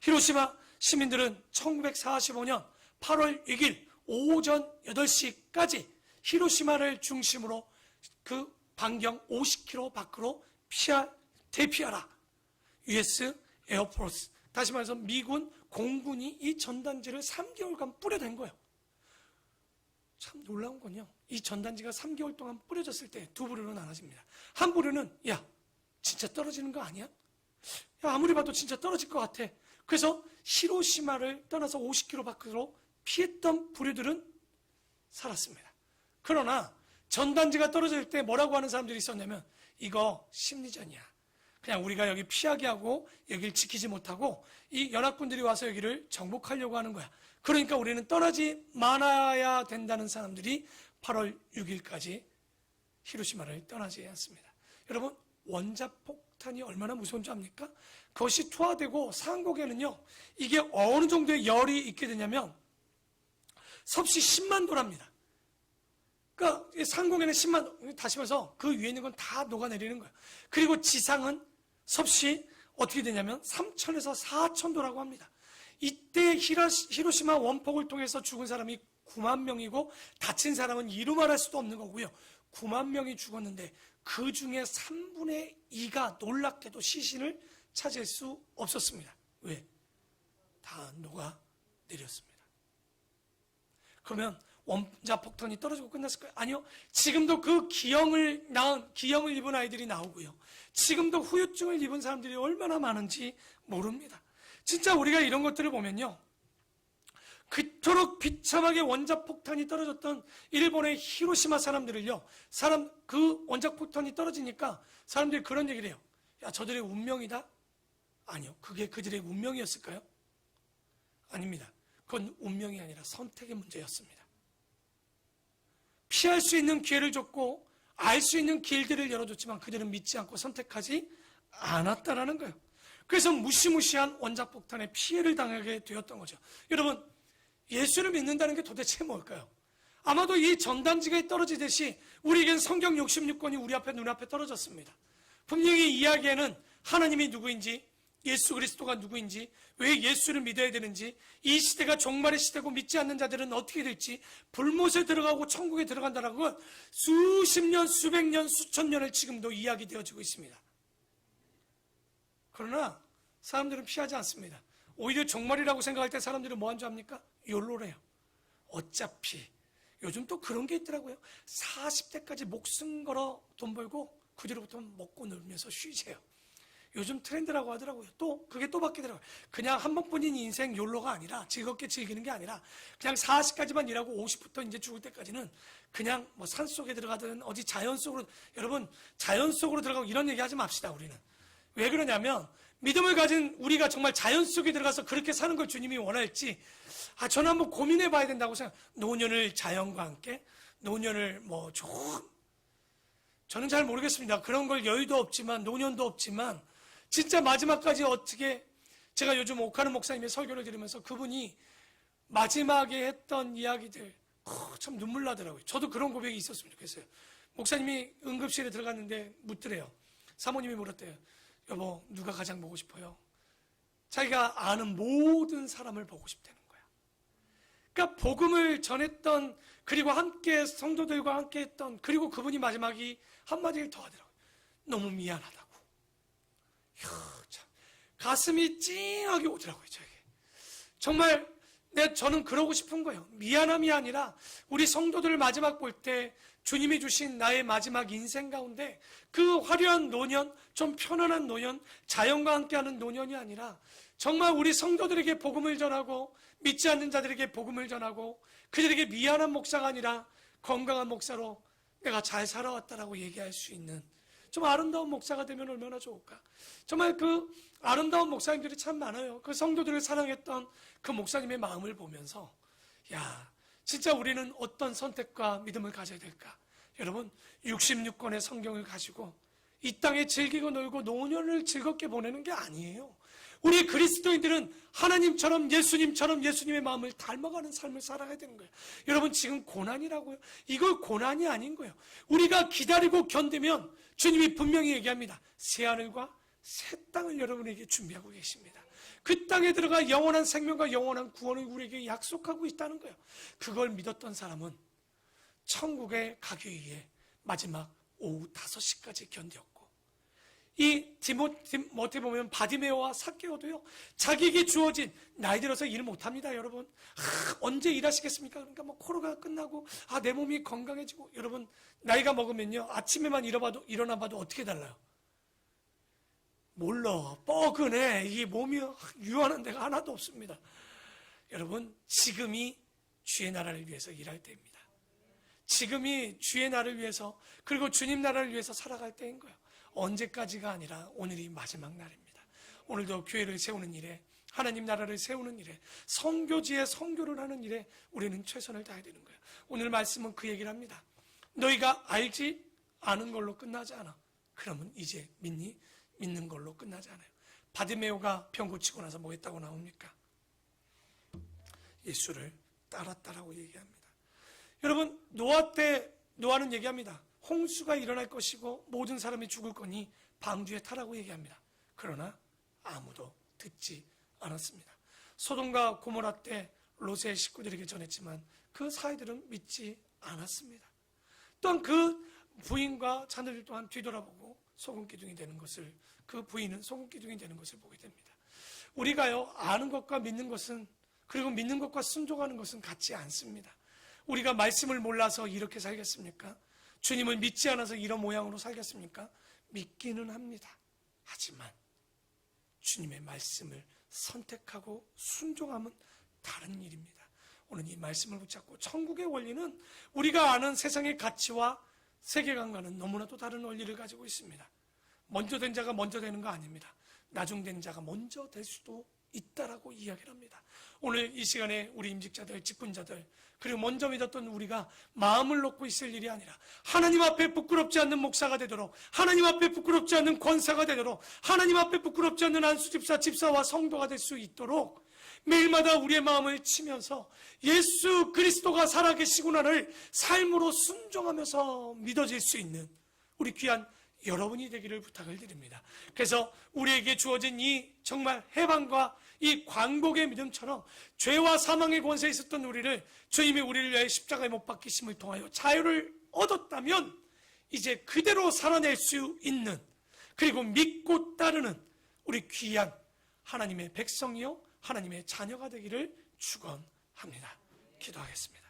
히로시마 시민들은 1945년 8월 6일 오전 8시까지 히로시마를 중심으로 그 반경 50km 밖으로 대피하라. US 에어포스, 다시 말해서 미군 공군이 이 전단지를 3개월간 뿌려댄 거예요. 참 놀라운 건요, 이 전단지가 3개월 동안 뿌려졌을 때 두 부류로 나눠집니다. 한 부류는 야 진짜 떨어지는 거 아니야? 야 아무리 봐도 진짜 떨어질 것 같아. 그래서 히로시마를 떠나서 50km 밖으로 피했던 부류들은 살았습니다. 그러나 전단지가 떨어질 때 뭐라고 하는 사람들이 있었냐면 이거 심리전이야. 그냥 우리가 여기 피하게 하고 여기를 지키지 못하고 이 연합군들이 와서 여기를 정복하려고 하는 거야. 그러니까 우리는 떠나지 말아야 된다는 사람들이 8월 6일까지 히로시마를 떠나지 않습니다. 여러분, 원자폭탄이 얼마나 무서운 줄 압니까? 그것이 투하되고 상공에는요, 이게 어느 정도의 열이 있게 되냐면 섭씨 10만 도랍니다. 그러니까 상공에는 10만, 다시 말해서 그 위에 있는 건 다 녹아내리는 거예요. 그리고 지상은 섭씨 어떻게 되냐면 3천에서 4천 도라고 합니다. 이때 히로시마 원폭을 통해서 죽은 사람이 9만 명이고 다친 사람은 이루 말할 수도 없는 거고요. 9만 명이 죽었는데 그 중에 3분의 2가 놀랍게도 시신을 찾을 수 없었습니다. 왜? 다 녹아내렸습니다. 그러면 원자폭탄이 떨어지고 끝났을까요? 아니요. 지금도 그 기형을 입은 아이들이 나오고요. 지금도 후유증을 입은 사람들이 얼마나 많은지 모릅니다. 진짜 우리가 이런 것들을 보면요, 그토록 비참하게 원자폭탄이 떨어졌던 일본의 히로시마 사람들을요, 그 원자폭탄이 떨어지니까 사람들이 그런 얘기를 해요. 야, 저들의 운명이다? 아니요. 그게 그들의 운명이었을까요? 아닙니다. 그건 운명이 아니라 선택의 문제였습니다. 피할 수 있는 기회를 줬고 알 수 있는 길들을 열어줬지만 그들은 믿지 않고 선택하지 않았다라는 거예요. 그래서 무시무시한 원자폭탄에 피해를 당하게 되었던 거죠. 여러분, 예수를 믿는다는 게 도대체 뭘까요? 아마도 이 전단지가 떨어지듯이 우리에겐 성경 66권이 우리 앞에 눈앞에 떨어졌습니다. 분명히 이야기에는 하나님이 누구인지, 예수 그리스도가 누구인지, 왜 예수를 믿어야 되는지, 이 시대가 종말의 시대고 믿지 않는 자들은 어떻게 될지, 불못에 들어가고 천국에 들어간다는 건 수십 년, 수백 년, 수천 년을 지금도 이야기되어지고 있습니다. 그러나 사람들은 피하지 않습니다. 오히려 종말이라고 생각할 때 사람들은 뭐 한 줄 압니까? 욜로래요. 어차피 요즘 또 그런 게 있더라고요. 40대까지 목숨 걸어 돈 벌고 그 뒤로부터 먹고 놀면서 쉬세요. 요즘 트렌드라고 하더라고요. 또 그게 또 바뀌더라고요. 그냥 한 번뿐인 인생 욜로가 아니라, 즐겁게 즐기는 게 아니라 그냥 40까지만 일하고 50부터 이제 죽을 때까지는 그냥 뭐 산속에 들어가든 어디 자연 속으로, 여러분 자연 속으로 들어가고 이런 얘기 하지 맙시다. 우리는 왜 그러냐면 믿음을 가진 우리가 정말 자연 속에 들어가서 그렇게 사는 걸 주님이 원할지, 저는 한번 고민해 봐야 된다고 생각. 노년을 자연과 함께, 노년을 저는 잘 모르겠습니다. 그런 걸 여유도 없지만 노년도 없지만 진짜 마지막까지 어떻게, 제가 요즘 옥하는 목사님의 설교를 들으면서 그분이 마지막에 했던 이야기들 참 눈물 나더라고요. 저도 그런 고백이 있었으면 좋겠어요. 목사님이 응급실에 들어갔는데 묻더래요. 사모님이 물었대요. 여보, 누가 가장 보고 싶어요? 자기가 아는 모든 사람을 보고 싶다는 거야. 그러니까 복음을 전했던, 그리고 함께 성도들과 함께 했던, 그리고 그분이 마지막에 한마디를 더 하더라고요. 너무 미안하다고. 참 가슴이 찡하게 오더라고요. 저에게 정말 저는 그러고 싶은 거예요. 미안함이 아니라 우리 성도들을 마지막 볼 때 주님이 주신 나의 마지막 인생 가운데 그 화려한 노년, 좀 편안한 노년, 자연과 함께하는 노년이 아니라 정말 우리 성도들에게 복음을 전하고 믿지 않는 자들에게 복음을 전하고 그들에게 미안한 목사가 아니라 건강한 목사로 내가 잘 살아왔다라고 얘기할 수 있는 좀 아름다운 목사가 되면 얼마나 좋을까. 정말 그 아름다운 목사님들이 참 많아요. 그 성도들을 사랑했던 그 목사님의 마음을 보면서 야, 진짜 우리는 어떤 선택과 믿음을 가져야 될까. 여러분, 66권의 성경을 가지고 이 땅에 즐기고 놀고 노년을 즐겁게 보내는 게 아니에요. 우리 그리스도인들은 하나님처럼 예수님처럼 예수님의 마음을 닮아가는 삶을 살아야 되는 거예요. 여러분, 지금 고난이라고요? 이걸 고난이 아닌 거예요. 우리가 기다리고 견디면 주님이 분명히 얘기합니다. 새하늘과 새 땅을 여러분에게 준비하고 계십니다. 그 땅에 들어가 영원한 생명과 영원한 구원을 우리에게 약속하고 있다는 거예요. 그걸 믿었던 사람은 천국에 가기 위해 마지막 오후 5시까지 견뎠고, 이 디모데 보면 바디메오와 삭개오도요, 자기에게 주어진, 나이 들어서 일 못합니다 여러분. 언제 일하시겠습니까? 그러니까 뭐 코로나가 끝나고 내 몸이 건강해지고, 여러분 나이가 먹으면요 아침에만 일어나봐도 어떻게 달라요? 몰라, 뻐근해. 이 몸이 유한한 데가 하나도 없습니다. 여러분, 지금이 주의 나라를 위해서 일할 때입니다. 지금이 주의 나라를 위해서, 그리고 주님 나라를 위해서 살아갈 때인 거예요. 언제까지가 아니라 오늘이 마지막 날입니다. 오늘도 교회를 세우는 일에, 하나님 나라를 세우는 일에, 선교지에 선교를 하는 일에 우리는 최선을 다해야 되는 거예요. 오늘 말씀은 그 얘기를 합니다. 너희가 알지 않은 걸로 끝나지 않아. 그러면 이제 믿니? 믿는 걸로 끝나지 않아요. 바디메오가 병 고치고 나서 뭐 했다고 나옵니까? 예수를 따랐다라고 얘기합니다. 여러분, 노아는 얘기합니다. 홍수가 일어날 것이고 모든 사람이 죽을 거니 방주에 타라고 얘기합니다. 그러나 아무도 듣지 않았습니다. 소돔과 고모라 때 롯의 식구들에게 전했지만 그 사이들은 믿지 않았습니다. 또한 그 부인과 자녀들 또한 뒤돌아보고 소금기둥이 되는 것을, 그 부인은 소금기둥이 되는 것을 보게 됩니다. 우리가요, 아는 것과 믿는 것은, 그리고 믿는 것과 순종하는 것은 같지 않습니다. 우리가 말씀을 몰라서 이렇게 살겠습니까? 주님을 믿지 않아서 이런 모양으로 살겠습니까? 믿기는 합니다. 하지만 주님의 말씀을 선택하고 순종함은 다른 일입니다. 오늘 이 말씀을 붙잡고, 천국의 원리는 우리가 아는 세상의 가치와 세계관과는 너무나도 다른 원리를 가지고 있습니다. 먼저 된 자가 먼저 되는 거 아닙니다. 나중된 자가 먼저 될 수도 있다라고 이야기를 합니다. 오늘 이 시간에 우리 임직자들, 직분자들, 그리고 먼저 믿었던 우리가 마음을 놓고 있을 일이 아니라 하나님 앞에 부끄럽지 않는 목사가 되도록, 하나님 앞에 부끄럽지 않는 권사가 되도록, 하나님 앞에 부끄럽지 않는 안수집사, 집사와 성도가 될 수 있도록 매일마다 우리의 마음을 치면서 예수 그리스도가 살아계시구나를 삶으로 순종하면서 믿어질 수 있는 우리 귀한 여러분이 되기를 부탁을 드립니다. 그래서 우리에게 주어진 이 정말 해방과 이 광복의 믿음처럼 죄와 사망의 권세에 있었던 우리를, 주님이 우리를 위해 십자가에 못 박히심을 통하여 자유를 얻었다면 이제 그대로 살아낼 수 있는, 그리고 믿고 따르는 우리 귀한 하나님의 백성이요 하나님의 자녀가 되기를 축원합니다. 기도하겠습니다.